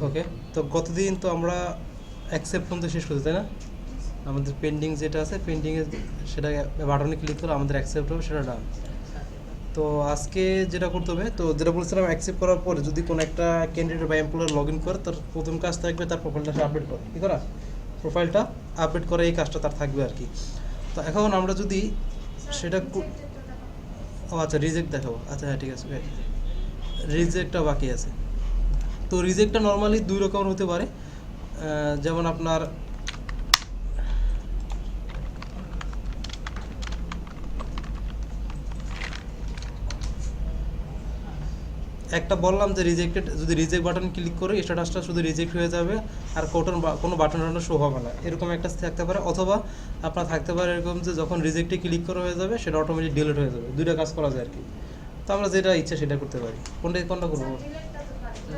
ওকে, তো গতদিন তো আমরা অ্যাকসেপ্ট পর্যন্ত শেষ করছি, তাই না? আমাদের পেন্ডিং যেটা আছে, পেন্ডিংয়ে সেটা বাটনে ক্লিক করে আমাদের অ্যাকসেপ্ট হবে, সেটা ডান। তো আজকে যেটা করতে হবে, তো যেটা বলছিলাম, অ্যাকসেপ্ট করার পরে যদি কোনো একটা ক্যান্ডিডেট বা এমপ্লয়ার লগ ইন করে, তার প্রথম কাজ থাকবে তার প্রোফাইলটা আপডেট করা। কী করা? প্রোফাইলটা আপডেট করে, এই কাজটা তার থাকবে আর কি। তো এখন আমরা যদি সেটা ও আচ্ছা, রিজেক্ট দেখাবো। আচ্ছা হ্যাঁ, ঠিক আছে, রিজেক্টটা বাকি আছে। তো রিজেক্টটা নর্মালি দুই রকম হতে পারে। যেমন আপনার একটা বললাম যে রিজেক্টেড, যদি রিজেক্ট বাটন ক্লিক করে স্ট্যাটাসটা শুধু রিজেক্ট হয়ে যাবে, আর কোনো বাটন শো হবে না, এরকম একটা থাকতে পারে। অথবা আপনার থাকতে পারে এরকম যে যখন রিজেক্টে ক্লিক করা হয়ে যাবে সেটা অটোমেটিক ডিলিট হয়ে যাবে। দুইটা কাজ করা যায় আর কি। তো আমরা যেটা ইচ্ছা সেটা করতে পারি। কোনটা করবো?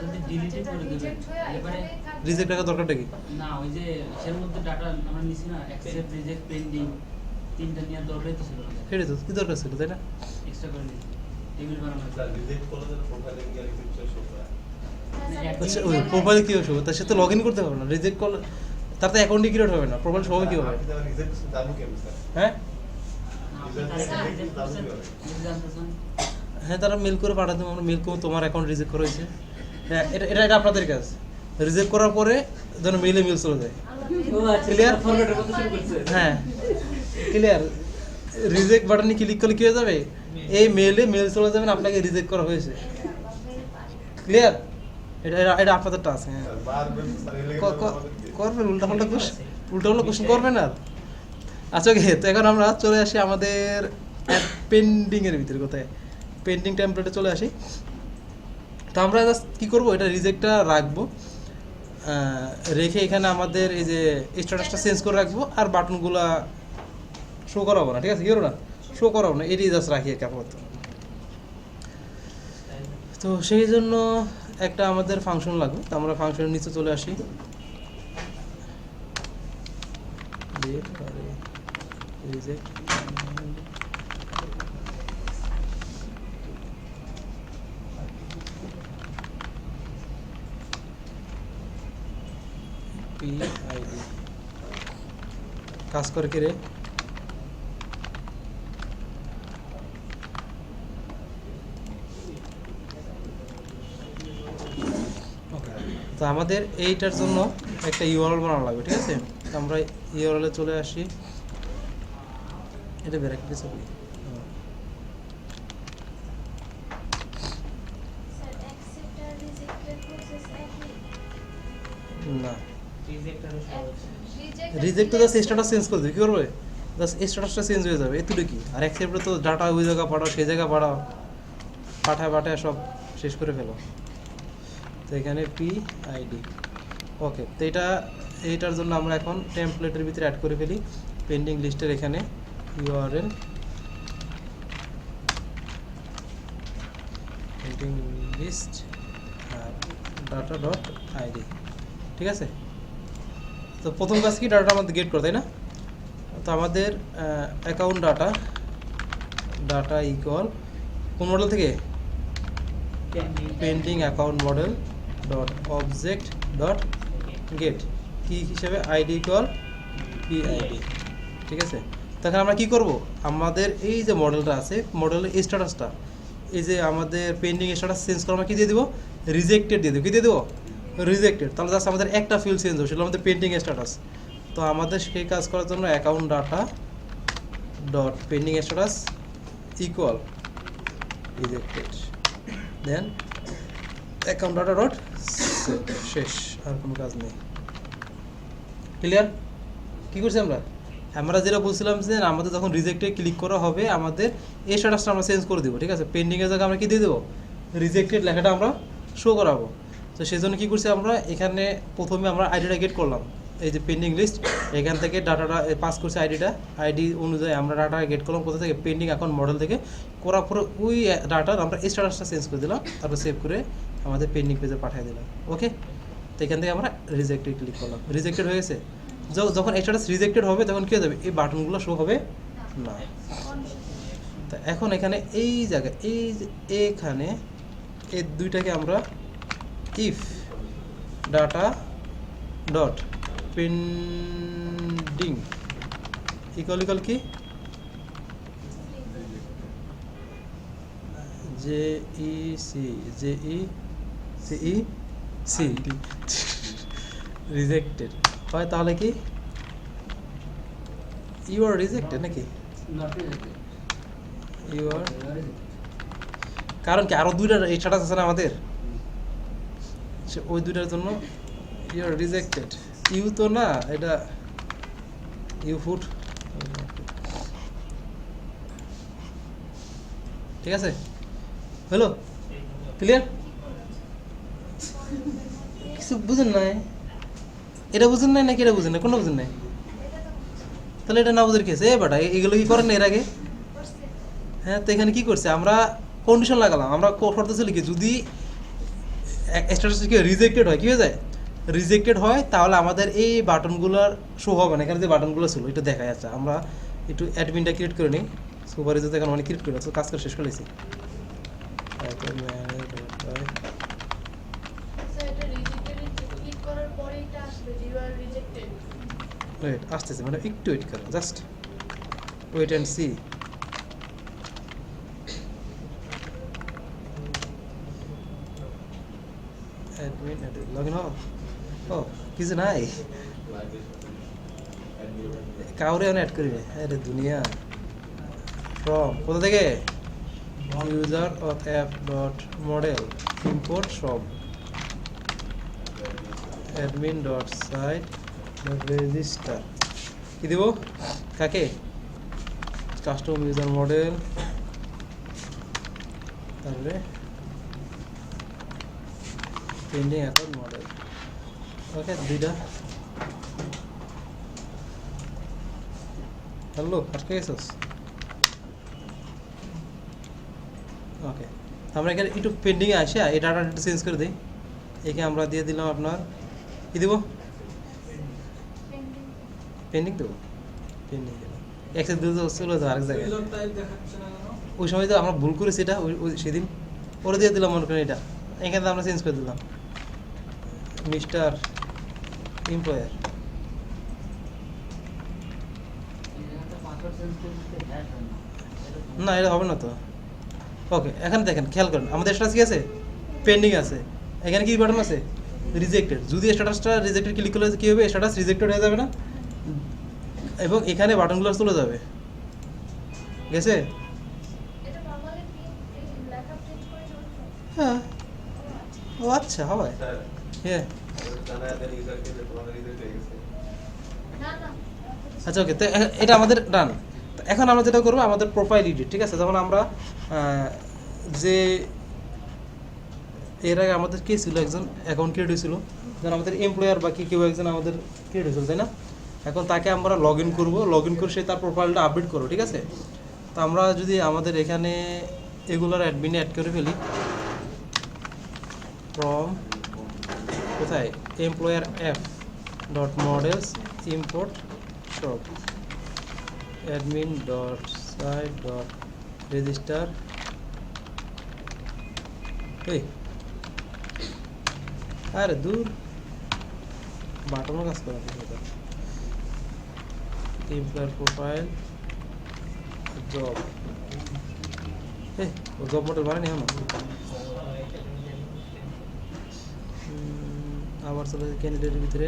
যদি ডিলিটই করে দিবে এবারে রিজেক্ট রাখার দরকারটা কি? না, ওই যে এর মধ্যে ডাটা আমরা নিছি না, অ্যাকসেপ্ট রিজেক্ট পেন্ডিং, তিনটা নিয়ে দরকারই তো ছিল না, সেটাই তো, কি দরকার ছিল, তাই না? এক্সট্রা করে নিছি টেবিল বানানো স্যার রিজেক্ট করলে যেন প্রোফাইলে গিয়ে রিজেক্ট শো করে। আচ্ছা, ওই প্রোফাইলে কী হবে? তা সে তো লগ ইন করতে পারবে না। রিজেক্ট করলে তার তো অ্যাকাউন্টই ক্রিয়েট হবে না, প্রোফাইল সবাই কী হবে? রিজেক্ট জানো কেমন স্যার? হ্যাঁ হ্যাঁ, তারা মেল করে পাঠাতে, আমরা মেল করবো তোমার অ্যাকাউন্ট রিজেক্ট করা হয়েছে। হ্যাঁ, এটা এটা এটা আপনাদের কাজ। রিজেক্ট করার পরে যেন মেলে মেল চলে যায়। ক্লিয়ার? হ্যাঁ, ক্লিয়ার। রিজেক্ট বাটনে ক্লিক করলে কী হয়ে যাবে? এই মেলে মেল চলে যাবেন আপনাকে রিজেক্ট করা হয়েছে। ক্লিয়ার? এটা এটা এটা আপনাদের টাস্ক। হ্যাঁ, স্যার বারবার স্যার এলে করবেন উল্টাপাল্টা কোশ্চেন করবেন আর। আচ্ছা ওকে, তো এখন আমরা চলে আসি আমাদের পেন্ডিংয়ের ভিতরে। কোথায়? পেন্ডিং টেমপ্লেটে চলে আসি। তো আমরা জাস্ট কী করবো, এটা রিজেক্টটা রাখবো, রেখে এখানে আমাদের এই যে স্ট্যাটাসটা চেঞ্জ করে রাখবো, আর বাটনগুলা শো করাবো না, ঠিক আছে? কি করবো না? শো করাবো না, এটাই জাস্ট রাখি একে আপাতত। তো সেই জন্য একটা আমাদের ফাংশন লাগবে। তো আমরা ফাংশনের নিচে চলে আসি। রিজেক্ট PID কাজ করে কি রে? তো আমাদের এইটার জন্য একটা ইউআরএল বানানো লাগবে, ঠিক আছে? তো আমরা ইউআরএলে চলে আসি। এটা ব্র্যাকেট কিছু না, রিজেক্ট তো জাস্ট স্ট্যাটাস চেঞ্জ করে দেবে। কী করবে? জাস্ট স্ট্যাটাসটা চেঞ্জ হয়ে যাবে, এতটুকু কি। আর অ্যাকসেপ্টে তো ডাটা ওই জায়গা পাঠাও, সেই জায়গা পাঠাও, পাঠায় সব শেষ করে ফেলো। তো এখানে PID। ওকে, তো এইটার জন্য আমরা এখন টেমপ্লেটের ভিতরে অ্যাড করে ফেলি। পেন্ডিং লিস্টের এখানে URL পেন্ডিং লিস্ট data.id, ঠিক আছে? তো প্রথম কাজ কি, ডাটা আমাদের গেট করে, তাই না? তো আমাদের অ্যাকাউন্ট ডাটা ইকুয়াল কোন মডেল থেকে? Pending account model dot object dot gate কি হিসেবে আইডি ইকুয়াল PID, ঠিক আছে? তখন আমরা কি করব, আমাদের এই যে মডেলটা আছে, মডেলের স্ট্যাটাসটা, এই যে আমাদের পেন্ডিং স্ট্যাটাস চেঞ্জ করে আমরা কি দিয়ে দিব? রিজেক্টেড দিয়ে দেবো। কি দিয়ে দেবো? রিজেক্টেড। তাহলে জাস্ট আমাদের একটা ফিল্ড চেঞ্জ হবে, সেটা আমাদের পেন্ডিং স্ট্যাটাস। তো আমাদের সেই কাজ করার জন্য account data dot pending status equal rejected, then account data dot শেষ, আর কোনো কাজ নেই। ক্লিয়ার? কী করছি আমরা যেটা বলছিলাম যে আমাদের যখন রিজেক্টে ক্লিক করা হবে, আমাদের এই স্ট্যাটাসটা আমরা চেঞ্জ করে দেবো, ঠিক আছে? পেন্ডিংয়ের জায়গায় আমরা কী দিয়ে দেবো? রিজেক্টেড লেখাটা আমরা শো করাবো। তো সেই জন্য কী করছি আমরা, এখানে প্রথমে আমরা আইডিটা গেট করলাম, এই যে পেন্ডিং লিস্ট, এখান থেকে ডাটাটা পাস করছি, আইডি অনুযায়ী আমরা ডাটা গেট করলাম। কোথা থেকে? পেন্ডিং অ্যাকাউন্ট মডেল থেকে। করার পরে ওই ডাটার আমরা স্ট্যাটাসটা চেঞ্জ করে দিলাম, তারপর সেভ করে আমাদের পেন্ডিং পেজে পাঠিয়ে দিলাম। ওকে, তো এখান থেকে আমরা রিজেক্টে ক্লিক করলাম, রিজেক্টেড হয়ে গেছে। যখন স্ট্যাটাস রিজেক্টেড হবে তখন কী হয়ে যাবে? এই বাটনগুলো শো হবে না। তা এখন এখানে এই জায়গায়, এখানে এই দুইটাকে আমরা if data dot pending equal কি জেইসি রিজেক্টেড হয় তাহলে কি ইউ আর রিজেক্টেড নাকি Not rejected. You are You are rejected. কারণ কি আরো দুইটা স্ট্যাটাস আছে না আমাদের ওই দুইটার জন্য ইউ আর রিজেক্টেড ইউ তো না এটা ইউ ফুট ঠিক আছে হ্যালো ক্লিয়ার কিছু বুঝেন নাই এটা বুঝেন নাই নাকি এটা বুঝেন না কোনো বুঝেন নাই তাহলে এটা না বুঝের কেস বাটা এগুলো কি করেন এর আগে হ্যাঁ তো এখানে কি করছে আমরা কন্ডিশন লাগালাম আমরা শর্ত ছিল কি যদি স্ট্যাটাস কি রিজেক্টেড হয় কি হয়ে যায় রিজেক্টেড হয় তাহলে আমাদের এই বাটনগুলোর শো হবে না এখানে যে বাটনগুলো ছিল এটা দেখা যাচ্ছে আমরা একটু অ্যাডমিনটা ক্রিয়েট করে নিই সুপারভাইজার তো এখন অনেক ক্রিয়েট করে কাজ করে শেষ করে নিয়েছি ওয়েট আসতেছে মানে একটু ওয়েট করো just wait and see admin log in ও কিছু নাই কাউরে অ্যাড করবে আরে দুনিয়া ফ্রম কোথা থেকে user of app dot model import from admin dot site dot register কি দেবো কাকে কাস্টম ইউজার মডেল তারপরে পেন্ডিং অ্যাকাউন্ট মডেল ওকে দুইটা হ্যালো আটকে গেছিস ওকে আমরা এখানে একটু পেন্ডিংয়ে আসে এই ডাটাটা একটু চেঞ্জ করে দিই একে আমরা দিয়ে দিলাম আপনার কি দেবো পেন্ডিং দেবো পেন্ডিং দেবো একসাথে দিতে চলে যাও আরেক জায়গায় ওই সময় তো আমরা ভুল করেছি এটা ওই সেদিন ওরা দিয়ে দিলাম মনে করেন এটা এখানে আমরা চেঞ্জ করে দিলাম মিস্টার এমপ্লয়ার এখানে পাসওয়ার্ড চেঞ্জ করতে হ্যাশ হয় না। না এটা হবে না তো ওকে এখানে দেখেন খেয়াল করেন আমাদের স্ট্যাটাস কি আছে পেন্ডিং আছে এখানে কি বাটন আছে রিজেক্টেড যদি স্ট্যাটাসটা রিজেক্টেড ক্লিক করলে কী হবে স্ট্যাটাস রিজেক্টেড হয়ে যাবে না এবং এখানে বাটনগুলো চলে যাবে গেছে হ্যাঁ ও আচ্ছা হবে স্যার হ্যাঁ জানা আছে ইউজারকে যে তোমাদের রিজেক্ট হয়ে গেছে আচ্ছা ওকে তো এটা আমাদের ডান এখন আমরা যেটা করবো আমাদের প্রোফাইল এডিট ঠিক আছে যেমন আমরা যে এর আগে আমাদের কে ছিল একজন অ্যাকাউন্ট ক্রিয়েট হয়েছিল যেন আমাদের এমপ্লয়ার বা কেউ একজন আমাদের ক্রিয়েট হয়েছিল তাই না এখন তাকে আমরা লগ ইন করবো লগ ইন করে সে তার প্রোফাইলটা আপডেট করবো ঠিক আছে তো আমরা যদি আমাদের এখানে এগুলোর অ্যাডমিনে অ্যাড করে ফেলি ফ্রম কোথায় employer app dot models import শপ admin dot site dot register এই আরে দূর বাটনও কাজ করে না এমপ্লয়ার প্রোফাইল জব এই ও জব মডেল বানানি হলো আবার চলে ক্যান্ডিডেটের ভিতরে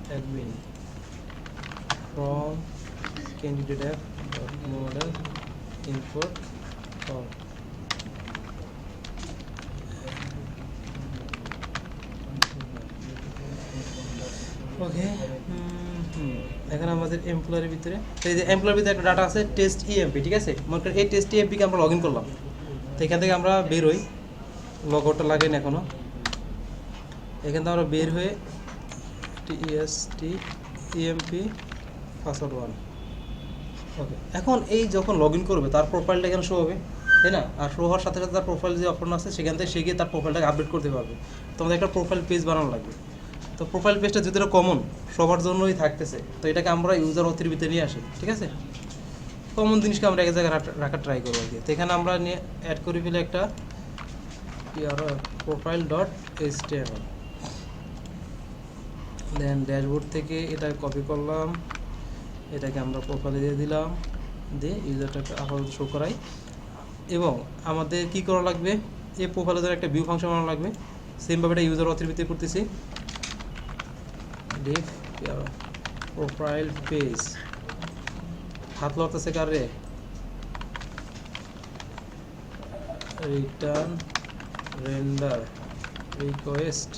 admin from candidate app model import from ওকে এখানে আমাদের এমপ্লয়ের ভিতরে এই যে এমপ্লয়ের ভিতরে একটা ডাটা আছে টেস্ট ইএমপি ঠিক আছে মনে করেন এই টেস্ট ইএমপিকে আমরা লগ ইন করলাম তো এখান থেকে আমরা বের হই লগ আউটটা লাগে না এখনো এখান থেকে আমরা বের হয়ে টিএসটি ইএমপি পাসওয়ার্ড 1 ওকে এখন এই যখন লগ ইন করবে তার প্রোফাইলটা এখানে শো হবে তাই না আর শো হওয়ার সাথে সাথে তার প্রোফাইল যে অপশন আছে সেখান থেকে সে গিয়ে তার প্রোফাইলটাকে আপডেট করতে পারবে তো আমাদের একটা প্রোফাইল পেজ বানানো লাগবে তো প্রোফাইল পেজটা যদি এটা কমন সবার জন্যই থাকতেছে তো এটাকে আমরা ইউজার অথের ভিতরে নিয়ে আসি ঠিক আছে কমন জিনিসকে আমরা এক জায়গায় রাখার ট্রাই করবো আর কি তো এখানে আমরা নিয়ে অ্যাড করে ফেলে একটা প্রোফাইল ডট এইচটিএমএল। দেন ড্যাশবোর্ড থেকে এটা কপি করলাম, এটাকে আমরা প্রোফাইলে দিয়ে দিলাম, দিয়ে ইউজারটাকে আপাতত শো করাই। এবং আমাদের কি করা লাগবে, এই প্রোফাইলে ধরে একটা ভিউ ফাংশন বানানো লাগবে। সেমভাবে এটা ইউজার অথের ভিতরে করতেছি, ডিফ প্রোফাইল পেজ, হাত লড়তেছে কার রে, রিটার্ন রেন্ডার রিকোয়েস্ট,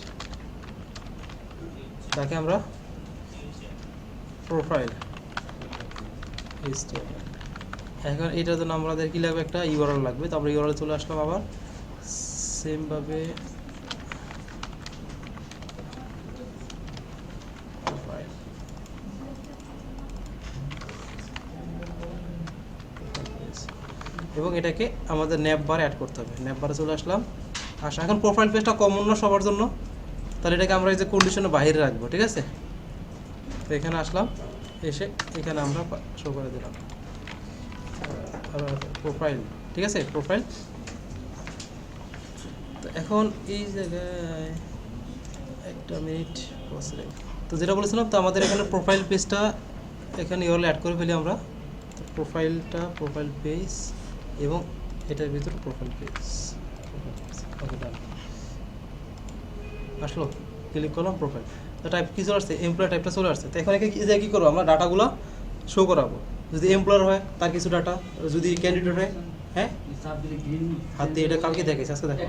তাকে আমরা প্রোফাইল HTML। এখন এটার জন্য আমাদের কি লাগবে, একটা ইউআরএল লাগবে। তো আমরা ইউআরএল চলে আসলাম আবার সেমভাবে প্রোফাইল এবং এটাকে আমাদের ন্যাপ বারে অ্যাড করতে হবে। ন্যাপ বারে চলে আসলাম, এখন প্রোফাইল পেজটা কমন না সবার জন্য, তাহলে এটাকে আমরা এই যে কন্ডিশনের বাইরে রাখবো, ঠিক আছে। তো এখানে আসলাম, এসে এখানে আমরা শো করে দিলাম প্রোফাইল, ঠিক আছে, প্রোফাইল। তো এখন এই জায়গায় একটা মিনিট বসে, তো যেটা বলেছিলাম, তো আমাদের এখানে প্রোফাইল পেজটা এখানে ইউআরএল অ্যাড করে ফেলি আমরা। তো প্রোফাইলটা প্রোফাইল পেজ এবং এটার ভিতরে প্রোফাইল পেজ, ওকে ডান। আসলো, ক্লিক করলাম প্রোফাইল, তো টাইপ কী চলে আসছে, এমপ্লয়ার টাইপটা চলে আসছে। তো এখন কী করবো, আমরা ডাটাগুলো শো করাবো। যদি এমপ্লয়ার হয় তার কিছু ডাটা, যদি ক্যান্ডিডেট হয়, হ্যাঁ হাত দিয়ে এটা কালকে দেখেছি, আজকে দেখো,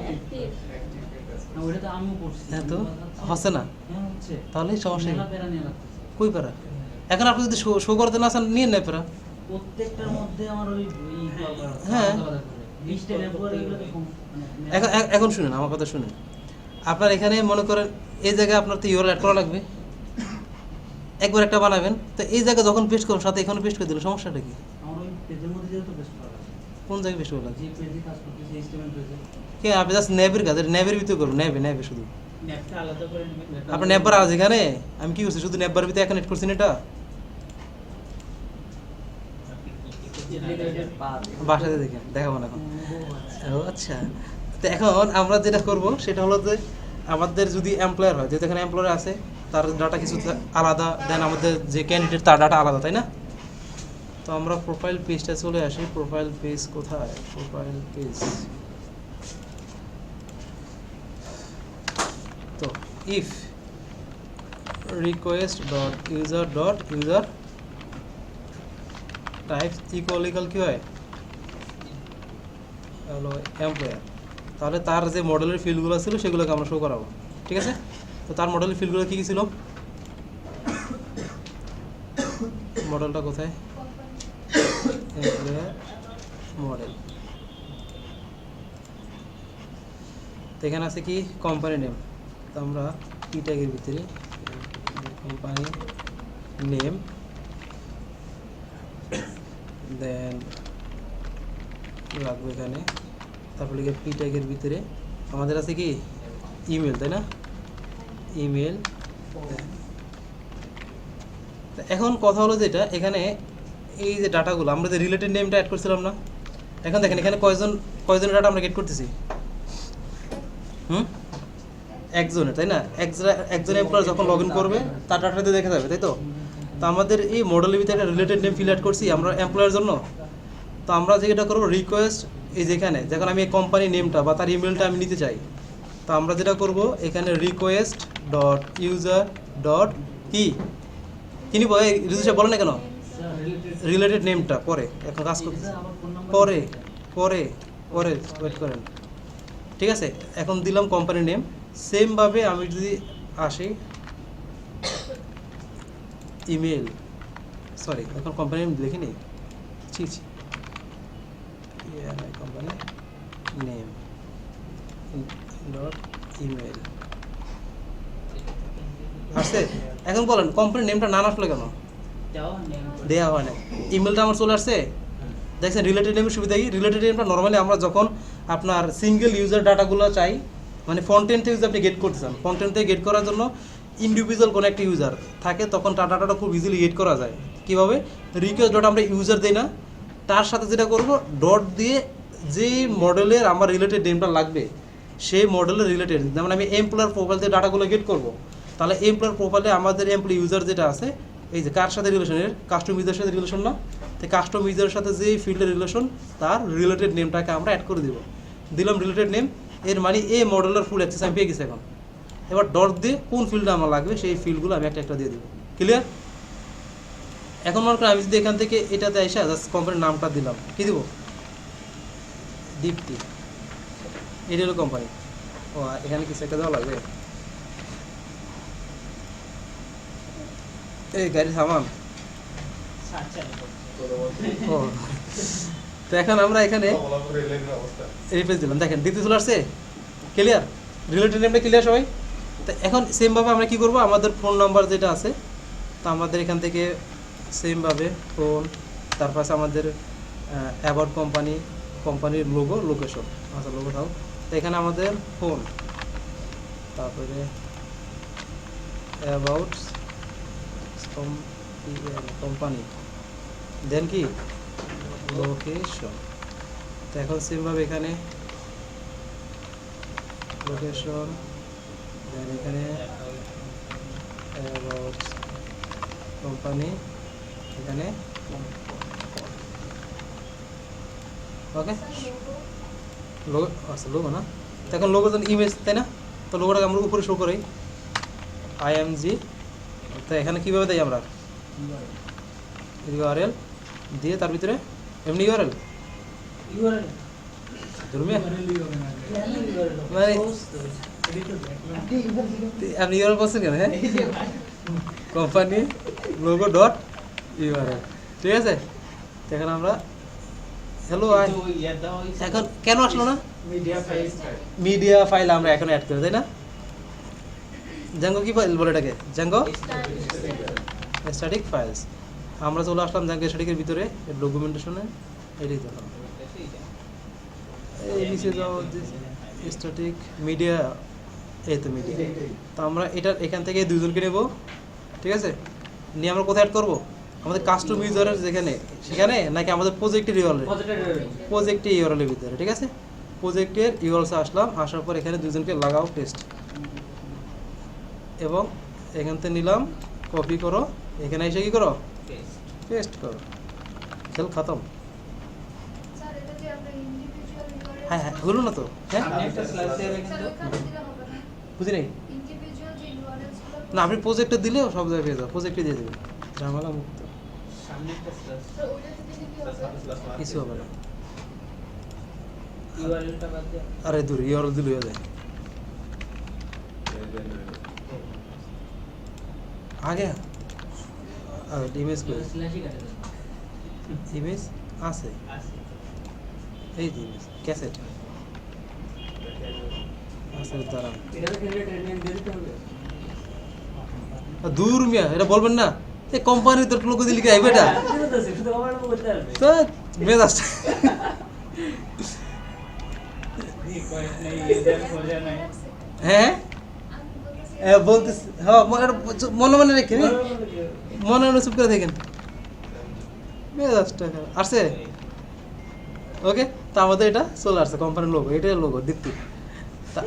হ্যাঁ তো হচ্ছে না, তাহলে সমস্যা নেই, কই পারা। এখন আপনি যদি শো করতে না চান, নিয়ে নেয় পারা প্রত্যেকটার মধ্যে আমার ওই হ্যাঁ। এখন শুনেন আমার কথা, শুনেন। আপনার এখানে মনে করেন এই জায়গায় আপনার তো ইউআরএল অ্যাড করা লাগবে, একবার একটা বানাবেন। তো এই জায়গায় যখন পেস্ট করুন, সাথে এখানে পেস্ট করে দিল, সমস্যাটা কি? আমার ওই পেজের মধ্যে যেহেতু বেস্ট করা আছে, কোন জায়গায় পেস্ট করলাম? যে পেজে কাজ করতেছে HTML পেজে, কে আপনি জাস্ট ন্যাবের কাজ, ন্যাবের ভিতরে করুন, ন্যাবে শুধু ম্যাপটা আলাদা করে নেবেন। আপনার ন্যাববার আছে এখানে, আমি কি করছি, শুধু ন্যাববার ভিতরে কানেক্ট করছি না, এটা বাসাতে দেখেন, দেখাবো না এখন। ও আচ্ছা, তো এখন আমরা যেটা করব সেটা হলো যে আমাদের যদি এমপ্লয়ার হয়, যেহেতু এখানে এমপ্লয়ার আছে, তার ডাটা কিছু আলাদা, দেন আমাদের যে ক্যান্ডিডেট তার ডাটা আলাদা, তাই না? তো আমরা প্রোফাইল পেজটা চলে আসি। প্রোফাইল পেজ কোথায়, প্রোফাইল পেজ, তো if request dot user type equal কি হয়, হলো এমপ্লয়ার, তাহলে তার যে মডেলের ফিল্ডগুলো ছিল সেগুলোকে আমরা শো করাবো, ঠিক আছে। তো তার মডেলের ফিল্ডগুলো কী কী ছিল, মডেলটা কোথায়, এমপ্লয়ার মডেল, তো এখানে আছে কি কোম্পানি নেম। তো আমরা কি ট্যাগের ভিতরে কোম্পানি নেম, দেন রাখবো এখানে, তারপরে পি ট্যাগের ভিতরে আমাদের আছে কি ইমেল, তাই না, ইমেল। এখন কথা হলো যেটা, এখানে এই যে ডাটাগুলো আমরা যে রিলেটেড নেমটা অ্যাড করছিলাম না, এখন দেখেন এখানে কয়জনের ডাটা আমরা গেট করতেছি, একজনের, তাই না। একজন এমপ্লয়ার যখন লগ ইন করবে তার ডাটাতে দেখা যাবে, তাই তো। তো আমাদের এই মডেলের ভিতরে একটা রিলেটেড নেম ফিল অ্যাড করছি আমরা এমপ্লয়ারের জন্য। তো আমরা যেটা করবো, রিকোয়েস্ট, এই যেখানে যখন আমি এই কোম্পানি নেমটা বা তার ইমেলটা আমি নিতে চাই, তো আমরা যেটা করব এখানে রিকোয়েস্ট ডট ইউজার ডট কি নিব, রিজুসা বলে না কেন, রিলেটেড নেমটা পরে, এখন কাজ করতে পরে পরে পরে ওয়েট করেন, ঠিক আছে। এখন দিলাম কোম্পানি নেম। সেমভাবে আমি যদি আসি ইমেল, সরি এখন কোম্পানি নেম লিখিনি, কোম্পানি নেম ডট ইমেল আসছে। এখন বলেন কোম্পানি নেমটা না আসলে কেন, দেওয়া হয় না, ইমেলটা আমার চলে আসছে। দেখছেন রিলেটেড নেমের সুবিধা কি, রিলেটেড নেমটা নর্মালি আমরা যখন আপনার সিঙ্গেল ইউজার ডাটাগুলো চাই, মানে ফ্রন্ট-এন্ড থেকে যদি আপনি গেট করতে চান, ফ্রন্ট-এন্ড থেকে গেট করার জন্য ইন্ডিভিজুয়াল কোনো একটা ইউজার থাকে, তখন তার ডাটাটা খুব ইজিলি গেট করা যায়। কীভাবে, রিকোয়েস্ট ডট আমরা ইউজার দিই না, তার সাথে যেটা করব ডট দিয়ে যে মডেলের আমার রিলেটেড নেমটা লাগবে সেই মডেলের রিলেটেড। যেমন আমি এমপ্লয়ার প্রোফাইল থেকে ডাটাগুলো গেট করবো, তাহলে এমপ্লয়ার প্রোফাইলে আমাদের এমপ্লয়ি ইউজার যেটা আছে, এই যে কার সাথে রিলেশনের, কাস্টম ইউজারের সাথে রিলেশন না, তো কাস্টম ইউজারের সাথে যে ফিল্ডের রিলেশন তার রিলেটেড নেমটাকে আমরা অ্যাড করে দিব। দিলাম রিলেটেড নেম, এর মানে এই মডেলের ফুল অ্যাক্সেস আমি পেয়ে গেছি। এখন এবার ডট দিয়ে কোন ফিল্ডটা আমার লাগবে সেই ফিল্ডগুলো আমি একটা একটা দিয়ে দিব। ক্লিয়ার? এখন মনে করেন আমি যদি এখান থেকে এটাতে এসে জাস্ট কোম্পানির নামটা দিলাম, কি দিব? দীপ্তি। এটা হলো কোম্পানি। ও এখানে কিছু একটা দেওয়া লাগবে। এই গাড়ি থামান। ও তো এখন আমরা এখানে রিপ্লেস দিলাম, দেখেন দীপ্তি চলে আসছে। ক্লিয়ার? রিলেটেড নেমটা ক্লিয়ার সবাই? তো এখন সেমভাবে আমরা কি করব, আমাদের ফোন নাম্বার যেটা আছে, তো আমাদের এখান থেকে সেমভাবে ফোন, তারপর আছে আমাদের অ্যাবাউট কোম্পানি, কোম্পানির লোগো, লোকেশন, আচ্ছা লোগো থাও। তো এখানে আমাদের ফোন, তারপরে অ্যাবাউট কোম্পানি, দেন কি লোকেশন। তো এখন সেমভাবে এখানে লোকেশন, দেন এখানে অ্যাবাউট কোম্পানি, এখানে ওকে লোগো, আচ্ছা লোগো না। তো এখন লোগো যেন ইমেজ, তাই না? তো লোগোটাকে আমরা উপরে শো করি IMG। তো এখানে কীভাবে দেয় আমরা URL দিয়ে তার ভিতরে এমনি URL ধর্মীয় মানে আপনি URL বলছেন কেন? হ্যাঁ, কোম্পানি লোগো ডট URL, ঠিক আছে? এখন আমরা হ্যালো এখন কেন আসলো না? মিডিয়া ফাইল আমরা এখন অ্যাড করি, তাই না? জ্যাঙ্গো কি ফাইল বলে এটাকে? Zango static files. আমরা চলে আসলাম জ্যাঙ্গো স্ট্যাটিকের ভিতরে ডকুমেন্টেশনে। এটাই তো এই নিচে যাও স্ট্যাটিক মিডিয়া, এই তো মিডিয়া। তো আমরা এটা এখান থেকে দুজনকে নেব, ঠিক আছে? নিয়ে আমরা কোথায় অ্যাড করবো? আমাদের কাস্টম ইউজারের যেখানে সেখানে, নাকি আমাদের প্রজেক্টের ইউআরএল? প্রজেক্টের ইউআরএলের ভিতরে, ঠিক আছে? প্রজেক্টের ইউআরএলসে আসলাম, আসার পর এখানে দুজনকে লাগাও পেস্ট, এবং এখান থেকে নিলাম, কপি করো, এখানে এসে কি করো? পেস্ট করো, খেল খতম। হ্যাঁ হ্যাঁ হলো না তো? হ্যাঁ বুঝি নাই না, আপনি প্রজেক্টে দিলেও সব জায়গায় পেয়ে যাও, প্রজেক্টে দিয়ে দেবে, ঝামেলা মুক্ত, কিছু হবে না। আরে দূর ইউআরএল দিলে হয়ে যায়। আগে ইমেজ ইমেজ আছে, এই যে ইমেজ ক্যাসেট আছে, দাঁড়ান দূর মিয়া, এটা বলবেন না? এই কোম্পানির তোর লোক দিলি গাইবে এটা তো মেজাজটা হ্যাঁ বলতেছি। হ্যাঁ মনে মনে রেখে, মনে মনে চুপ করে দেখেন, মেজাজটা আসছে। ওকে, তো আমাদের এটা চলে আসছে কোম্পানির লোগো, এটাই লোগো দীপ্তি। তা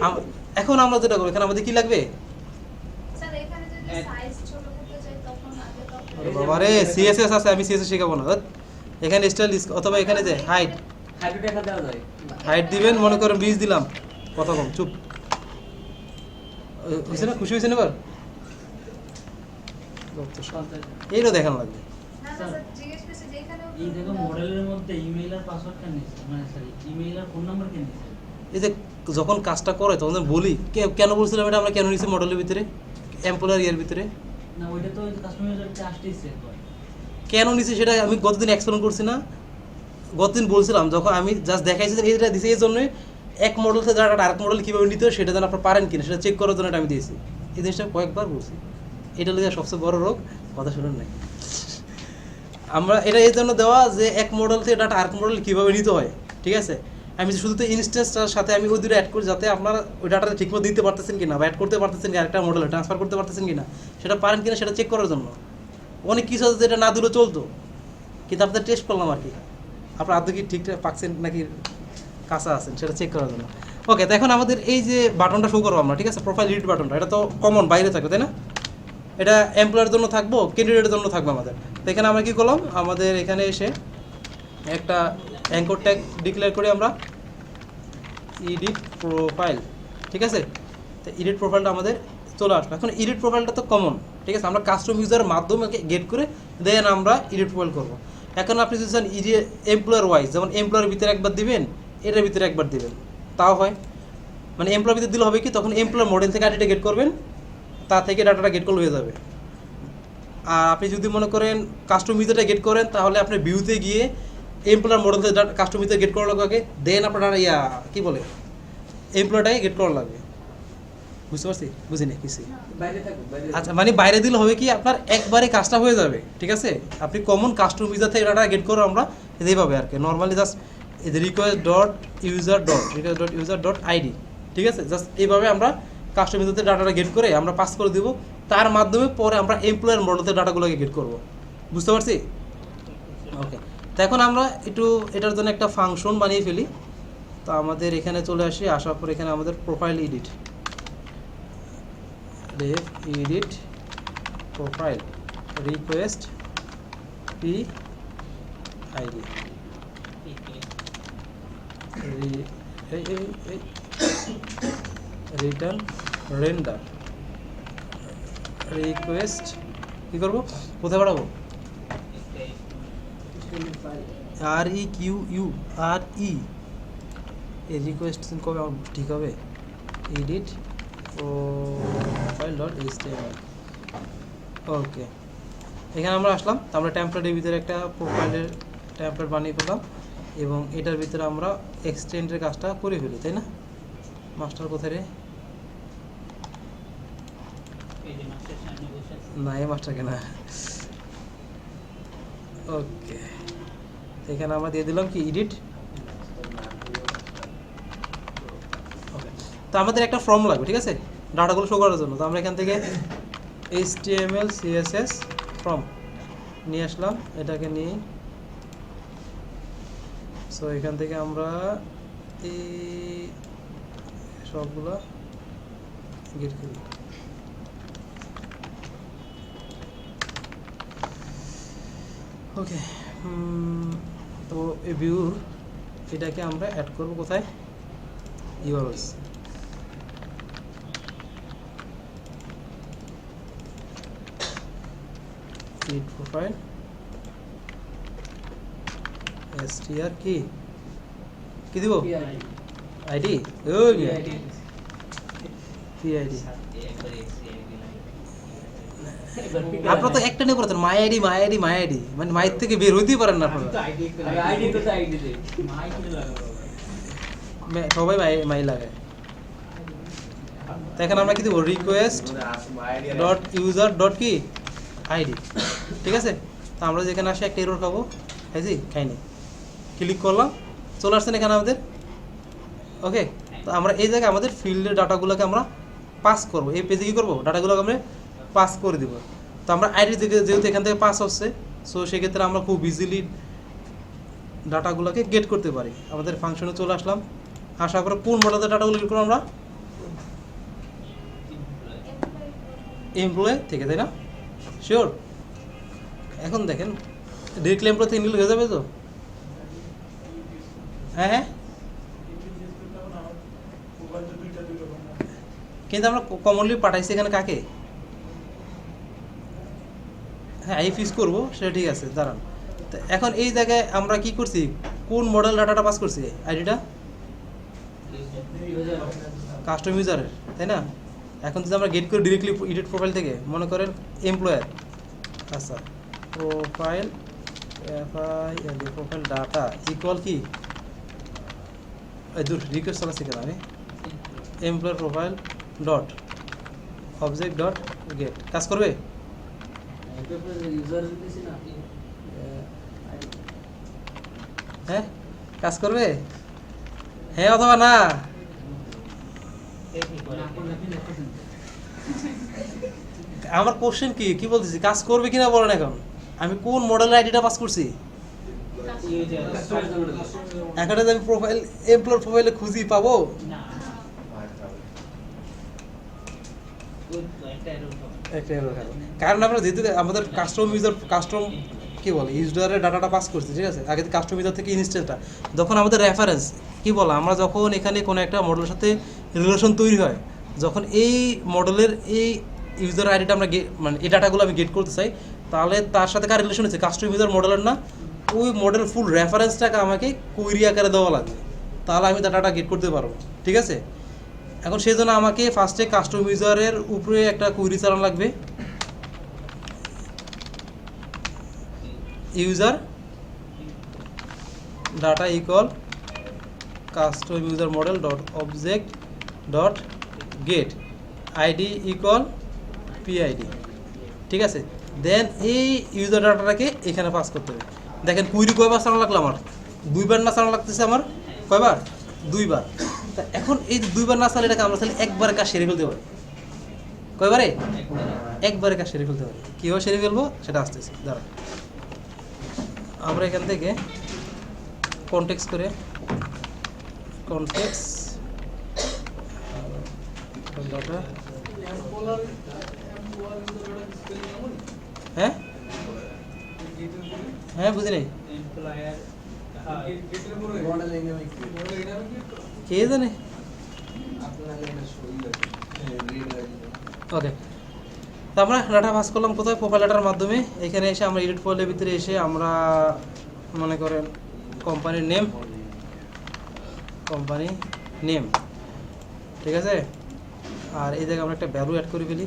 এখন আমরা যেটা করবো, এখানে আমাদের কি লাগবে? বাবারে সিএসএস আছে, আমি সিএসএস শেখাবো না। এখানে স্টাইল অথবা এখানে যে হাইট, হাইট দিবেন, মনে করেন 20 দিলাম, কথা কম, চুপ হয়েছে না? খুশি হয়েছে না? এবার এইটা দেখানো লাগবে। এই দেখো মডেলের মধ্যে ইমেইল আর পাসওয়ার্ড কেন নিছে, মানে সরি ইমেইল আর ফোন নাম্বার কেন নিছে? এই যে যখন কাজটা করে তখন বলি কেন বলছিলাম এটা আমরা কেন নিছি মডেলের ভিতরে, এমপ্লয়ার ইয়ার ভিতরে না, ওইটা তো কাস্টমাইজারকে আসতেই চেক করে। কেন নিছি সেটা আমি গতদিন এক্সপ্লেন করছি না? গতদিন বলছিলাম যখন আমি জাস্ট দেখাইছি যে এইটা দিছি, এই জন্যই এক মডেল থেকে যারা আরেক মডেল কীভাবে নিতে হয় সেটা যেন আপনারা পারেন কিনা সেটা চেক করার জন্য এটা আমি দিয়েছি। এই জিনিসটা কয়েকবার বলছি, এটা হলো সবচেয়ে বড় রোগ, কথা শুনেন নাই। আমরা এটা এই জন্য দেওয়া যে এক মডেল থেকে ডাটা আরেক মডেল কীভাবে নিতে হয়, ঠিক আছে? আমি শুধু তো ইনস্ট্যান্সটার সাথে আমি ওই দুটো অ্যাড করি, যাতে আপনারা ওই ডাটাটা ঠিকমতো দিতে পারতেছেন কিনা বা অ্যাড করতে পারতেছেন কিনা, আরেকটা মডেলে ট্রান্সফার করতে পারতেছেন কিনা সেটা পারেন কিনা সেটা চেক করার জন্য। অনেক কিছু আছে যেটা না দিলেও চলতো, কিন্তু আপনাদের টেস্ট করলাম আর কি, আপনার আদৌ কি ঠিকঠাক পাচ্ছেন নাকি কাঁচা আছেন সেটা চেক করার জন্য। ওকে, তো এখন আমাদের এই যে বাটনটা শো করবো আমরা, ঠিক আছে, প্রোফাইল এডিট বাটনটা, এটা তো কমন বাইরে থাকবে, তাই না? এটা এমপ্লয়ের জন্য থাকবো, ক্যান্ডিডেটের জন্য থাকবে আমাদের। তো এখানে আমরা কী করলাম, আমাদের এখানে এসে একটা অ্যাঙ্কর ট্যাগ ডিক্লেয়ার করি আমরা, এডিট প্রোফাইল, ঠিক আছে। তো এডিট প্রোফাইলটা আমাদের চলে আসলো। এখন এডিট প্রোফাইলটা তো কমন, ঠিক আছে, আমরা কাস্টম ইউজারের মাধ্যমে গেট করে দেন আমরা এডিট প্রোফাইল করবো। এখন আপনি যদি চান এমপ্লয়ার ওয়াইজ, যেমন এমপ্লয়ের ভিতরে একবার দিবেন, এটার ভিতরে একবার দিবেন, তাও হয়। মানে এমপ্লয়ের ভিতরে দিলে হবে কি, তখন এমপ্লয়ের মডেল থেকে আইডিটা গেট করবেন, তা থেকে ডাটাটা গেট করলে হয়ে যাবে। আর আপনি যদি মনে করেন কাস্টম ইউজারটা গেট করেন, তাহলে আপনি ভিউতে গিয়ে এমপ্লয়ার মডেল থেকে কাস্টম ইউজার গেট করা লাগবে, দেন আপনার কী বলে এমপ্লয়টাই গেট করা লাগবে। বুঝতে পারছি? বুঝিনি কিছু। আচ্ছা, মানে বাইরে দিলে হবে কি, আপনার একবারে কাজটা হয়ে যাবে, ঠিক আছে। আপনি কমন কাস্টম ইউজার থেকে ডাটা গেট করে আমরা এইভাবে আর কি নর্মালি জাস্ট request.user.id, ঠিক আছে, জাস্ট এইভাবে আমরা কাস্টম ইউজার থেকে ডাটাটা গেট করে আমরা পাস করে দিব, তার মাধ্যমে পরে আমরা এমপ্লয়ার মডেলের ডাটাগুলোকে গেট করব। বুঝতে পারছি? ওকে, তো এখন আমরা একটু এটার জন্য একটা ফাংশন বানিয়ে ফেলি। তো আমাদের এখানে চলে আসি, আসার পর এখানে আমাদের profile edit, edit profile request PID return render request কী করবো, কোথায় বাড়াবো, REQURE এই রিকোয়েস্ট কবে ঠিক হবে, এডিট profile.html। ওকে, এখানে আমরা আসলাম, তো আমরা টেমপ্লেটের ভিতরে একটা প্রোফাইলের টেমপ্লেট বানিয়ে ফেললাম এবং এটার ভিতরে আমরা এক্সটেন্ডের কাজটা করে ফেলি, তাই না? মাস্টার কোথায় রে? না, এই মাস্টার কেনা। ওকে, এখানে আমরা দিয়ে দিলাম কি এডিট। ওকে, তো আমাদের একটা ফর্ম লাগবে, ঠিক আছে, ডাটাগুলো শো করার জন্য। তো আমরা এখান থেকে HTML CSS ফর্ম নিয়ে আসলাম, এটাকে নিয়ে সো এখান থেকে আমরা এই সবগুলো গেট করি। ওকে, তো এই ভিউর এটাকে আমরা অ্যাড করব কোথায়, ইউআরএলস। ফিড প্রোফাইল str কি দিব, আইডি, ওই PID। আপনারা তো একটা নিয়ে পড়তেন, মাই আইডি মানে মায়ের থেকে বের হইতেই পারেন না আপনারা, সবাই মাই লাগায়। তো এখানে আমরা কি দেবো, request.user.id, ঠিক আছে। তো আমরা যেখানে আসি একটা এরর খাবো, খাইনি, ক্লিক করলাম, চলে আসছেন এখানে আমাদের। ওকে, তো আমরা এই জায়গায় আমাদের ফিল্ডের ডাটাগুলোকে আমরা পাস করবো, এই পেজে কী করবো, ডাটাগুলোকে আমরা পাস করে দিব। তো আমরা আইডি থেকে যেহেতু এখান থেকে পাস হচ্ছে, সো সেক্ষেত্রে আমরা খুব ইজিলি ডাটাগুলোকে গেট করতে পারি। আমাদের ফাংশনে চলে আসলাম, আসার পরে কোন মডেলের ডাটাগুলো গেট করবো আমরা, এমপ্লয় থেকে, তাই না? শিওর? এখন দেখেন ডিরেক্টলি এমপ্লয় থেকে নিলে হয়ে যাবে তো? হ্যাঁ, কিন্তু আমরা কমনলি পাঠাইছি এখানে কাকে, হ্যাঁ এই ফিস করবো, সেটা ঠিক আছে, দাঁড়ান। তো এখন এই জায়গায় আমরা কি করছি, কোন মডেল ডাটাটা পাস করছি, আইডিটা কাস্টম ইউজারের, তাই না? এখন যদি আমরা গেট করি ডিরেক্টলি এডিট প্রোফাইল থেকে, মনে করেন এমপ্লয়ার, আচ্ছা প্রোফাইল প্রোফাইল ডাটা ইকুয়াল কি, রিকোয়েস্ট চালাচ্ছি কেন আমি, employer profile dot object dot gate, কাজ করবে? হ্যাঁ, কাজ করবে, হ্যাঁ অথবা না? আমার কোশ্চেন কি বলতেছি, কাজ করবে কিনা বলেন। এখন আমি কোন মডেলের আইডিটা পাস করছি, এখন আমি প্রোফাইল এমপ্লয়ার প্রোফাইলে খুঁজি পাবো? একটা error খাবে। কারণ আমরা যেহেতু আমাদের কাস্টম কি বলে ইউজারের ডাটাটা পাস করছি, ঠিক আছে, আগে কাস্টম ইউজার থেকে ইনস্ট্যান্সটা যখন আমাদের রেফারেন্স কি বলে, আমরা যখন এখানে কোনো একটা মডেলের সাথে রিলেশন তৈরি হয়, যখন এই মডেলের এই ইউজার আইডিটা আমরা মানে এই ডাটাগুলো আমি গেট করতে চাই, তাহলে তার সাথে কার রিলেশন হচ্ছে, কাস্টম ইউজার মডেলের না, ওই মডেল ফুল রেফারেন্সটাকে আমাকে কোয়েরি আকারে দেওয়া লাগবে, তাহলে আমি ডাটাটা গেট করতে পারবো, ঠিক আছে। এখন সেই জন্য আমাকে ফার্স্টে কাস্টম ইউজারের উপরে একটা কোয়েরি চালানো লাগবে, user data equal custom user model dot object dot gate ID equal PID, ঠিক আছে। দেন এই ইউজার ডাটাটাকে এখানে পাস করতে হবে। দেখেন কুইরি কয়বার চালানো লাগলো আমার, 2বার না চালানো লাগতেছে আমার, কয়বার, 2বার। তা এখন এই 2বার না চালে এটাকে আমরা চাইলে একবারে কাজ সেরে ফেলতে পারি, কয়বারে, একবারে কাজ সেরে ফেলতে পারি। কীভাবে সেরে ফেলবো সেটা আসতেছে, দাঁড়া আমরা এখান থেকে কনটেক্সট করে কনটেক্সট ডাটা, হ্যাঁ হ্যাঁ বুঝি নাই, কে জানে, ওকে। তো আমরা ডাটা পাস করলাম কোথায়, প্রোফাইল ডাটার মাধ্যমে। এখানে এসে আমরা এডিট প্রোফাইলের ভিতরে এসে আমরা মনে করেন কোম্পানির নেম, ঠিক আছে। আর এই জায়গায় আমরা একটা ভ্যালু অ্যাড করে ফেলি,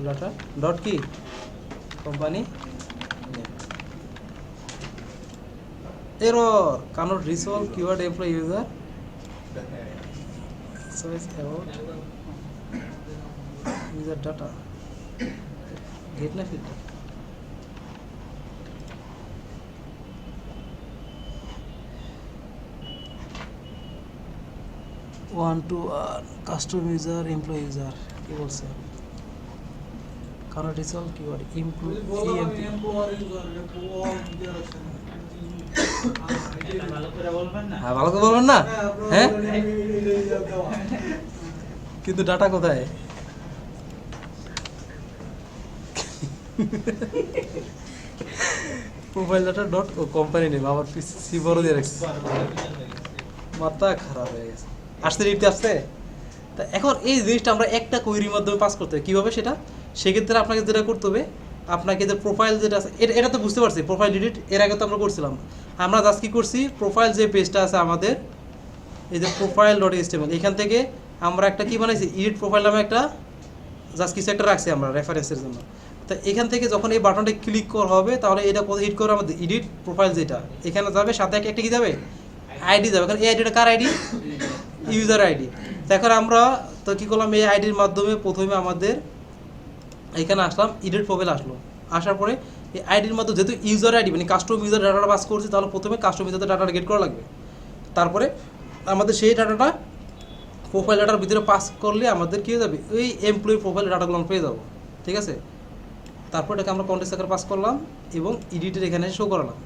ডাটা ডট কি company name, error cannot resolve keyword employee user so it's about user data get na filter one to custom user employee user কি বলছে, cannot resolve keyword employee হ্যাঁ ভালো করে বলবেন না, হ্যাঁ কিন্তু ডাটা কোথায়, profile data dot company name, আমার সি বড় দিয়ে রাখছি, মাথা খারাপ হয়ে গেছে, আসতে লিখতে আসতে। তা এখন এই জিনিসটা আমরা একটা কোয়েরির মাধ্যমে পাস করতে হবে, কীভাবে সেটা, সেক্ষেত্রে আপনাকে যেটা করতে হবে, আপনাকে যে প্রোফাইল যেটা আছে এটা তো বুঝতে পারছি, প্রোফাইল ডিলিট এর আগে তো আমরা করছিলাম, আমরা জাস্ট কী করছি, প্রোফাইল যে পেজটা আছে আমাদের এই যে প্রোফাইল ডট এইচটিএমএল, এখান থেকে আমরা একটা কী বানাইছি, এডিট প্রোফাইল নামে একটা জাস্ট কিছু একটা রাখছি আমরা রেফারেন্সের জন্য। তো এখান থেকে যখন এই বাটনটা ক্লিক করা হবে, তাহলে এটা এডিট করে আমাদের এডিট প্রোফাইল যেটা এখানে যাবে, সাথে একটা কী যাবে, আইডি যাবে, কারণ এই আইডিটা কার আইডি, ইউজার আইডি। তো এখন আমরা তো কী করলাম, এই আইডির মাধ্যমে প্রথমে আমাদের এখানে আসলাম, এডিট প্রোফাইল আসলো, আসার পরে এই আইডির মধ্যে যেহেতু ইউজার আইডি মানে কাস্টম ইউজার ডাটাটা পাস করছি, তাহলে প্রথমে কাস্টম ইউজার ডাটাটা গেট করা লাগবে, তারপরে আমাদের সেই ডাটাটা প্রোফাইল ডাটার ভিতরে পাস করলে আমাদের কী হয়ে যাবে, ওই এমপ্লয়ি প্রোফাইল ডাটাগুলো আমরা পেয়ে যাবো, ঠিক আছে। তারপর এটাকে আমরা কন্টেক্সট আকারে পাস করলাম এবং এডিটের এখানে শো করালাম।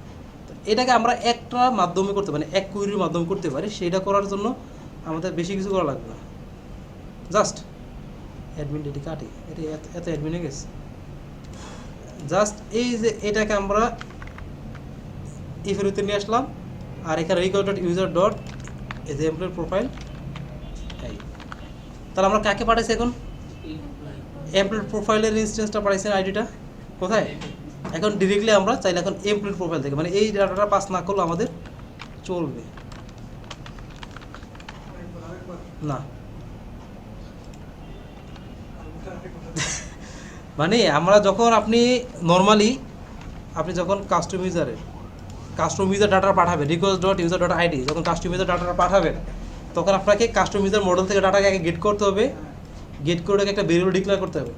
তো এটাকে আমরা একটা মাধ্যমে করতে পারি, এক কোয়েরির মাধ্যমে করতে পারি, সেইটা করার জন্য আমাদের বেশি কিছু করা লাগবে না, জাস্ট অ্যাডমিন ডেটি কাটি, এটা এত অ্যাডমিনে গেছে, জাস্ট এই যে এটাকে আমরা এই ফেরতে নিয়ে আসলাম, আর এখানে রিকোয়ার ডট ইউজার ডট এই যে এমপ্লয়ের প্রোফাইল, তাহলে আমরা কাকে পাঠাইছি এখন, এমপ্লয়ের প্রোফাইলের ইনস্ট্যান্সটা পাঠাইছি, আইডিটা কোথায়, এখন ডিরেক্টলি আমরা চাইলে এখন এমপ্লয়ের প্রোফাইল থেকে, মানে এই ডাটাটা পাস না করলে আমাদের চলবে না, মানে আমরা যখন আপনি নর্মালি আপনি যখন কাস্টম ইউজার ডাটা পাঠাবেন, request dot user dot ID, যখন কাস্টম ইউজার ডাটাটা পাঠাবেন, তখন আপনাকে কাস্টম ইউজার মডেল থেকে ডাটাকে আগে গেট করতে হবে, গেট করে একটা ভেরিয়েবল ডিক্লেয়ার করতে হবে,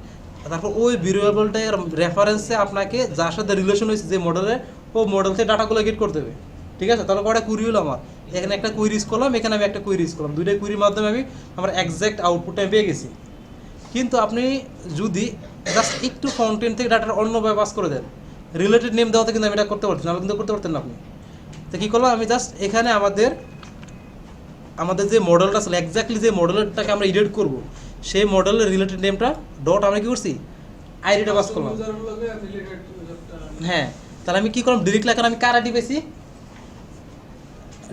তারপর ওই ভেরিয়েবলটার রেফারেন্সে আপনাকে যার সাথে রিলেশন হয়েছে যে মডেলের, ও মডেল থেকে ডাটাগুলো গেট করতে হবে, ঠিক আছে। তাহলে কটা কুইরি হলো আমার, এখানে একটা কুইরি ইউজ করলাম, এখানে আমি একটা কুইরি ইউজ করলাম, দুইটা কুইরির মাধ্যমে আমার এক্স্যাক্ট আউটপুটটা পেয়ে গেছি। কিন্তু আপনি যদি জাস্ট একটু কন্টেন্ট থেকে ডাটার অন্যভাবে পাস করে দেন, রিলেটেড নেম দেওয়াতে কিন্তু আমি এটা করতে পারছি না, কিন্তু করতে পারতেন না আপনি। তো কী করলাম, আমি জাস্ট এখানে আমাদের আমাদের যে মডেলটা ছিল এক্স্যাক্টলি যে মডেলটাকে আমরা এডিট করব সেই মডেলের রিলেটেড নেমটা ডট আমরা কি করছি আইডিটা পাস করলাম। হ্যাঁ, তাহলে আমি কি করলাম ডিরেক্টলি এখন আমি কার আইডি পেয়েছি,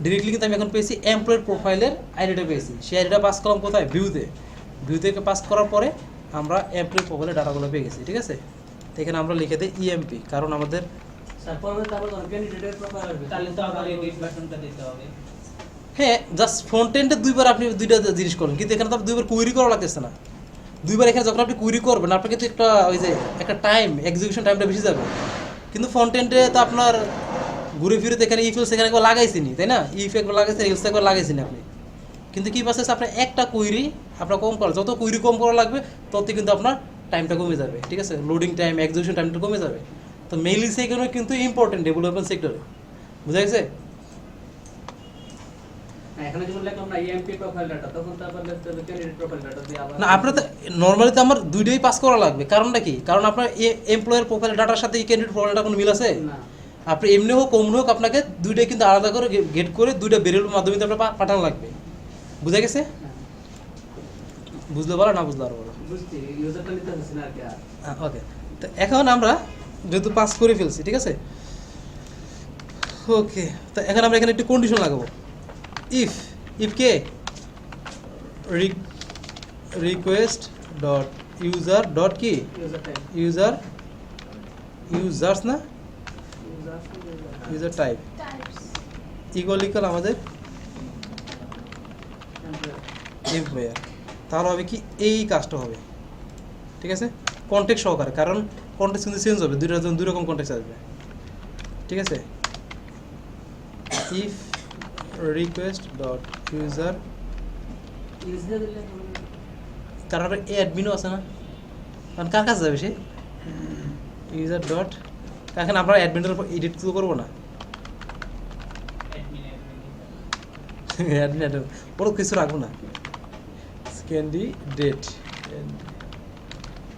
ডিরেক্টলি কিন্তু আমি এখন পেয়েছি এমপ্লয়ের প্রোফাইলের আইডিটা পেয়েছি। সেই আইডিটা পাস করলাম কোথায়, ভিউতে পাস করার পরে আমরা এমপ্লয়ের প্রোফাইলের ডাটাগুলো পেয়ে গেছি। ঠিক আছে, তো এখানে আমরা লিখে দিই ইএমপি, কারণ আমাদের তাহলে তো আবার এডিট বাটনটা দিতে হবে। হ্যাঁ জাস্ট ফ্রন্ট এন্ডে দুইবার আপনি দুইটা জিনিস করেন, কিন্তু এখানে তো দুইবার কুইরি করা লাগতেছে না। দুইবার এখানে যখন আপনি কুইরি করবেন আপনার কিন্তু একটা ওই যে একটা টাইম এক্সিকিউশন টাইমটা বেশি যাবে, কিন্তু ফ্রন্ট এন্ডে তো আপনার ঘুরে ফিরে তো এখানে ইফ এলস এখানে একবার লাগাইছিনি, তাই না? ইফ একবার লাগাইছেন, এলস একবার লাগাইছিনি আপনি, কিন্তু কি পাচ্ছে আপনার একটা কুইরি আপনার কম করা, যত কুইরি কম করা লাগবে ততই কিন্তু আপনার টাইমটা কমে যাবে। ঠিক আছে, লোডিং টাইম এক্সিকিউশন টাইমটা কমে যাবে। তো মেইলি সেখানে কিন্তু ইম্পর্টেন্ট ডেভেলপমেন্ট সেক্টরে, বুঝা গেছে? এখানে যখন লিখলাম না ইএমপি প্রোফাইল ডাটা, তখন তো আবার লিখতে হবে ক্যান্ডিডেট প্রোফাইল ডাটা দিয়ে আবার না আপনার তো নর্মালি তো আমার দুইটাই পাস করা লাগবে, কারণটা কি? কারণ আপনার এমপ্লয়ের প্রোফাইল ডাটার সাথে ক্যান্ডিডেট প্রোফাইলটা কোনো মিল আছে না। আপনি এমনি হোক কম হোক আপনাকে দুইটাই কিন্তু আলাদা করে গেট করে দুইটা ভেরিয়েবলের মাধ্যমে আপনার পাঠানো লাগবে। বুঝা গেছে? বুঝলে বলো না বুঝলে আরো বলো। বুঝছি, ইউজারটা নিতে হচ্ছে না আর কি। ওকে, তো এখন আমরা যেহেতু পাস করে ফেলছি, ঠিক আছে, ওকে, তো এখন আমরা এখানে একটু কন্ডিশন লাগাবো। If K request dot user dot কি ইউজার টাইপ ইউজার্স না ইউজার টাইপ ইকুয়াল আমাদের এমপ্লয়ার, তাহলে হবে কি এই কাজটা হবে। ঠিক আছে, কন্টেক্সট সহকারে, কারণ কন্টেক্সট কিন্তু চেঞ্জ হবে, দুই রকম কন্টেক্সট আসবে। ঠিক আছে, if request dot user, user দিলে কারণ আপনার অ্যাডমিনও আছে না, কারণ কার কাছে যাবে সে ইউজার ডট, এখন আমরা অ্যাডমিনের উপর এডিট তো করবো না, অ্যাডমিন ওর কিছু রাখবো না, ক্যান্ডিডেট।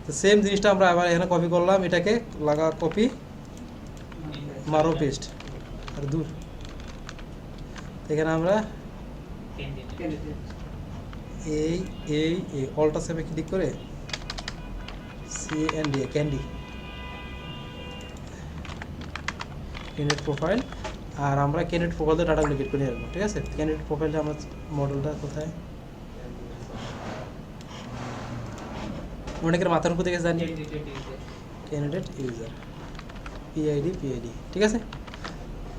তো সেম জিনিসটা আমরা আবার এখানে কপি করলাম, এটাকে লাগা কপি মারো পেস্ট, আর দূর এখানে আমরা এই অলটা সেভে ক্লিক করে ক্যান্ডি ক্যান্ডিডেট প্রোফাইল, আর আমরা ক্যান্ডিডেট প্রোফাইলটা ডাটাগুলো গেট করে রাখবো। ঠিক আছে, ক্যান্ডিডেট প্রোফাইলটা আমার মডেলটা কোথায়, অনেকের মাথার উপর থেকে জানি ক্যান্ডিডেট ইউজার পিআইডি। ঠিক আছে,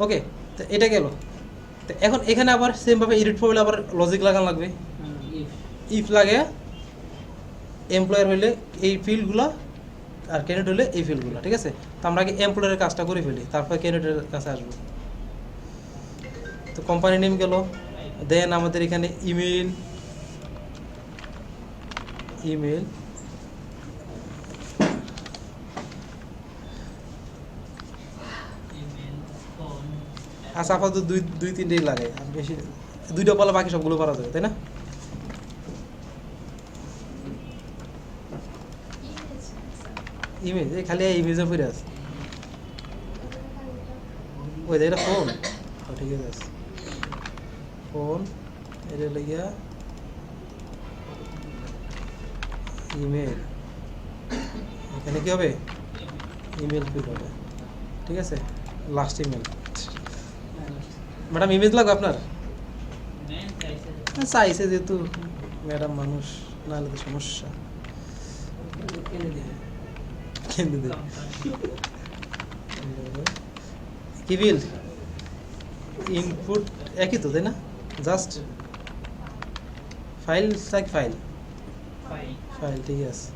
ওকে, তো এটা গেল। তো এখন এখানে আবার সেমভাবে এডিট প্রোফাইলে আবার লজিক লাগানো লাগবে। ইফ লাগে এমপ্লয়ার হইলে এই ফিল্ডগুলো, আর ক্যান্ডিডেট হলে এই ফিল্ডগুলো। ঠিক আছে, তো আমরা আগে এমপ্লয়ারের কাজটা করে ফেলি, তারপর ক্যান্ডিডেটের কাছে আসবো। তো কোম্পানি নেম গেল, দেন আমাদের এখানে ইমেল আচ্ছা, আপাতত দুই তিনটেই লাগে, বেশি দুইটা পালা বাকি সবগুলো করা যাবে, তাই না? ইমেজ খালি ইমেজে ফিরে আছে, ওই যে এটা ফোন, ঠিক আছে, ফোন এটা লাগিয়া ইমেল, এখানে কি হবে ইমেল ফিল হবে। ঠিক আছে, লাস্ট ইমেল। ম্যাডাম ইমেজ লাগবে আপনার? চাইছে যেহেতু ম্যাডাম মানুষ, নাহলে তো সমস্যা। কি বিল ইনপুট একই তো, তাই না? জাস্ট ফাইল ফাইল, ঠিক আছে,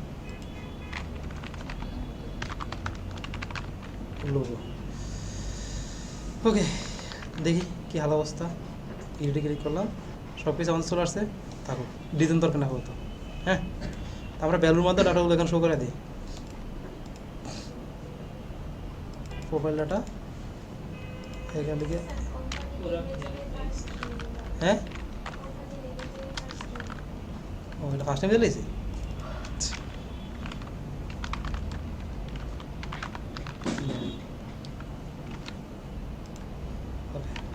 লোগো। ওকে, দেখি কি হাল অবস্থা। ইউটি ক্লিক করলাম, সব কিছু আমাদের চলে আসছে, থাকুক, ডিজাইন দরকার না হতো। হ্যাঁ, আমরা ভ্যালুর মধ্যে ডাটাগুলো এখন শো করে দিই। প্রোফাইল ডাটা এখান থেকে, হ্যাঁ, ও এটা ফার্স্ট টাইম দিয়েছি।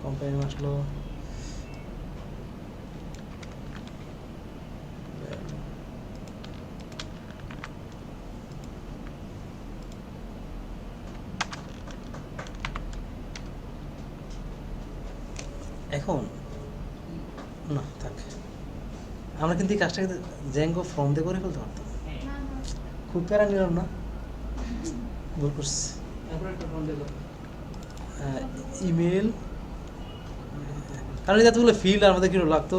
কোম্পানি আসলো, আমরা কিন্তু এই কাজটা জ্যাঙ্গো ফর্ম দিয়ে করে ফেলতে পারতাম। খুব প্যারা নিলাম না, ভুল করছি। ইমেল, কারণ এতগুলো ফিল্ড আমাদের কিরকম লাগতো।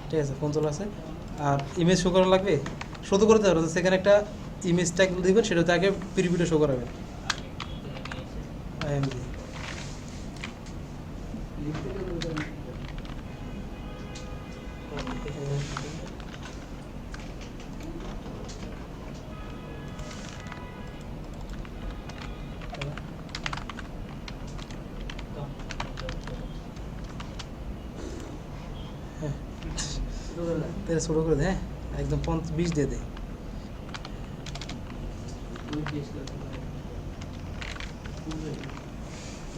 ঠিক আছে, ফোন চলে আছে। আর ইমেজ শো করা লাগবে, শো তো করতে পারবেন, সেখানে একটা ইমেজ ট্যাগ দিবেন, সেটা তাকে প্রিভিউটা শো করাবেন। IMG তেরে ছোটো করে দে, হ্যাঁ একদম 20 দিয়ে দে।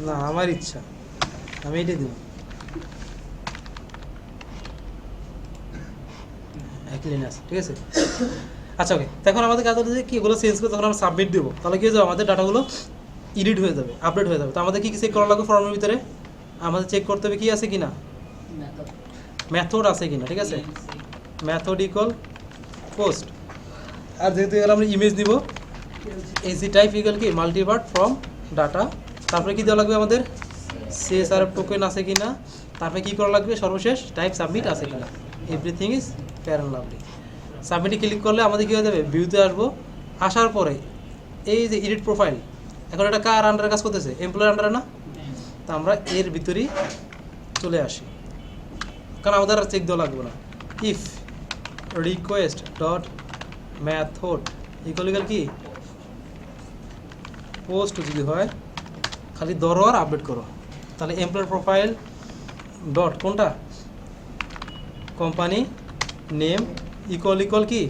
না আমার ইচ্ছা, আমি এটাই দেবো। ঠিক আছে, আচ্ছা ওকে। তখন আমাদের কাজ হচ্ছে কি, এগুলো চেঞ্জ করে তখন আমরা সাবমিট দেবো, তাহলে কি হয়ে যাবে, আমাদের ডাটাগুলো এডিট হয়ে যাবে, আপডেট হয়ে যাবে। তো আমাদের কি চেক করা লাগবে ফর্মের ভিতরে, আমাদের চেক করতে হবে কি আছে কিনা, মেথড আছে কিনা। ঠিক আছে, মেথড ইকুয়াল পোস্ট। আর যেহেতু এগুলো আমরা ইমেজ দিব, এসি টাইপ ইকুয়াল কি মাল্টিভার্ট ফ্রম ডাটা। তারপরে কি দেওয়া লাগবে আমাদের, CSRF টোকেন আছে কিনা। তারপরে কি করা লাগবে, সর্বশেষ টাইপ সাবমিট আছে কিনা। Everything is fair and lovely. সাবমিটে ক্লিক করলে আমাদের কী হয়ে যাবে, ভিউতে আসবো। আসার পরে এই যে এডিট প্রোফাইল, এখন এটা কার আন্ডারে কাজ করতেছে, এমপ্লয়ের আন্ডারে না। তো আমরা এর ভিতরেই চলে আসি, কারণ আমাদের আর চেক দেওয়া লাগবে না। If request dot method equal কি পোস্ট যদি হয়, খালি ধরো আর আপডেট করো। তাহলে এমপ্লয়ার প্রোফাইল ডট কোনটা, কোম্পানি নেম ইকুয়াল কি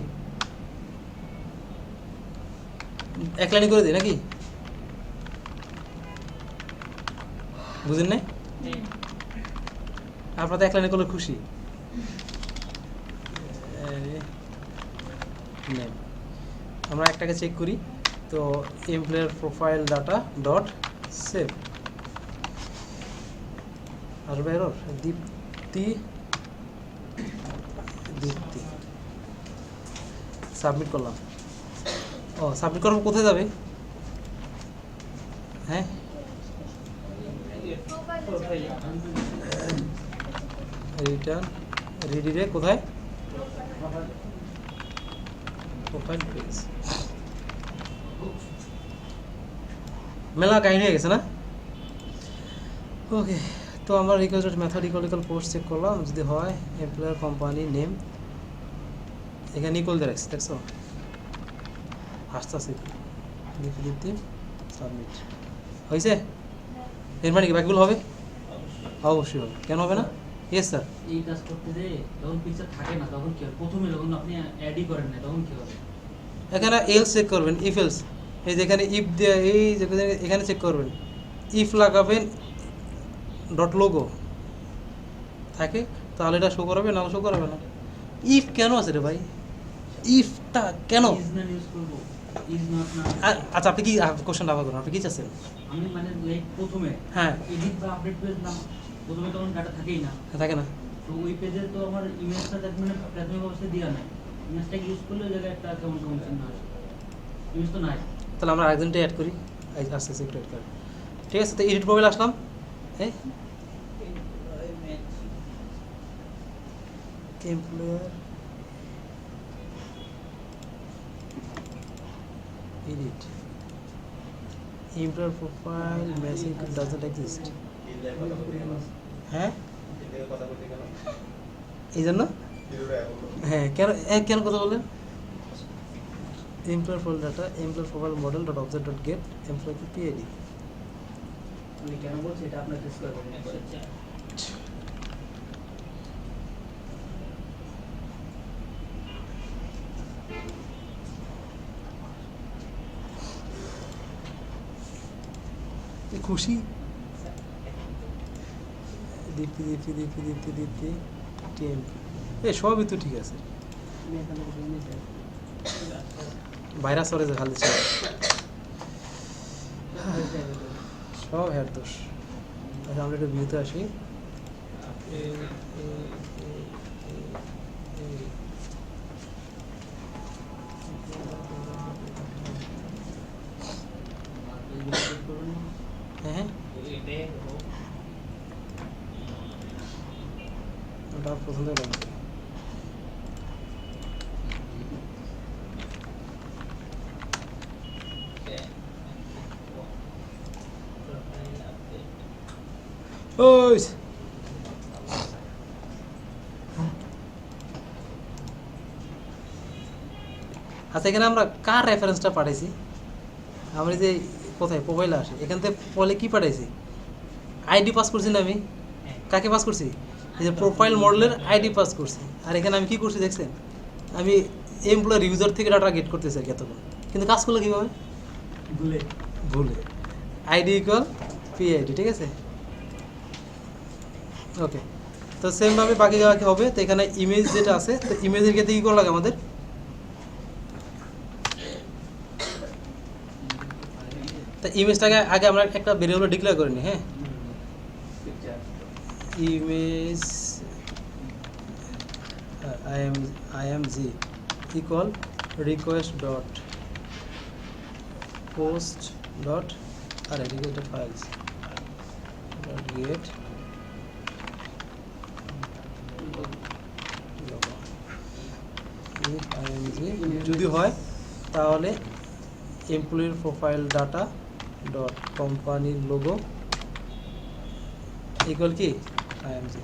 এক লাইন করে দিই নাকি, বুঝেন নাই? আপনার তো এক লাইনে করলে খুশি। নেম আমরা একটাকে চেক করি, তো employer profile data dot save আসবে এরর, দীপ্তি সাবমিট করলাম। ও সাবমিট করার পর কোথায় যাবে, হ্যাঁ রিটার্ন রিডিরে কোথায়, প্রোফাইল পেজ। মেলা কাহিনী হয়ে গেছে না। ওকে, তো আমরা request method equal post check করলাম, যদি হয় এমপ্লয়ার কোম্পানি নেম, এখানে ইকুয়াল দিয়ে রাখছি, দেখছো আস্তে আস্তে দিতে সাবমিট হয়েছে। এর মানে কি বাকিগুলো হবে, অবশ্যই হবে, কেন হবে না? Yes sir. এই কাজ করতে যে যখন পিকচার থাকে না তখন কি হবে, প্রথমে যখন আপনি অ্যাডই করেন না তখন কি হবে, এখানে এলস চেক করবেন, ইফ এলস, এই যেখানে ইফ দিয়ে এই এখানে চেক করবেন, ইফ লাগাবেন ডট লোগো থাকে, তাহলে এটা শো করাবে, না শো করাবে না। ইফ কেন আছে রে ভাই, ইফটা কেন? ইজ না ইউজ করব, ইজ নট না। আচ্ছা আপনি কি কোশ্চেনটা আবার করুন, আপনি কি চাচ্ছেন? আমি মানে লাইক প্রথমে হ্যাঁ এডিট বা আপডেট পেজ না, প্রথমে তখন ডাটা থাকেই না, থাকে না। তো ওই পেজে তো আমার ইমেজটা মানে প্রাথমিক অবস্থায় দেওয়া নাই, ইমেজটা ইউজ করলে ওই জায়গায় একটা কেমন কেমন চিহ্ন আসে, ইমেজ তো নাই। তাহলে আমরা আরেকজনটা অ্যাড করি, আস্তে আস্তে একটু অ্যাড করি। ঠিক আছে, তো এডিট প্রোফাইল আসলাম, হ্যাঁ employer edit employer profile message doesn't exist, হ্যাঁ এই জন্য, হ্যাঁ কেন কেন কথা বললেন, employer profile data employer profile model dot object dot gate employer PID। আমি কেন বলছি এটা আপনার টেস্ট করবেন। খুশি দীপ্তি দীপ্তি দীপ্তি দীপ্তি দীপ্তি টিএম, সবই তো ঠিক আছে, ভাইরাস করে যে খালি সব হ্যাড দোষ। আচ্ছা আমরা একটু ভিউতে আসি। হ্যাঁ ওটা পছন্দ হলো না। ওই আচ্ছা এখানে আমরা কার রেফারেন্সটা পাঠাইছি? আমরা যে কোথায় প্রোফাইলে আসে এখান থেকে বলে কি পাঠাইছি? আইডি পাস করছি না আমি? কাকে পাস করছি? এই যে প্রোফাইল মডেলের আইডি পাস করছি। আর এখানে আমি কি করছি দেখছেন? আমি এমপ্লয়ার ইউজার থেকে ডাটা গেট করতেছি আর কি এতক্ষণ, কিন্তু কাজ করলে কীভাবে? ভুলে আইডি ইকুয়াল পিআইডি, ঠিক আছে? ওকে, তো সেমভাবে বাকি হবে। তো এখানে ইমেজ যেটা আছে, তো ইমেজের ক্ষেত্রে কী করা লাগে আমাদের? তো ইমেজটাকে আগে আমরা একটা ভেরিয়েবল ডিক্লেয়ার করে নিই। হ্যাঁ, image img equal request dot post dot request files dot get img যদি হয় তাহলে এমপ্লয়ির প্রোফাইল ডাটা ডট কোম্পানির লোগো ইকুয়াল কি img।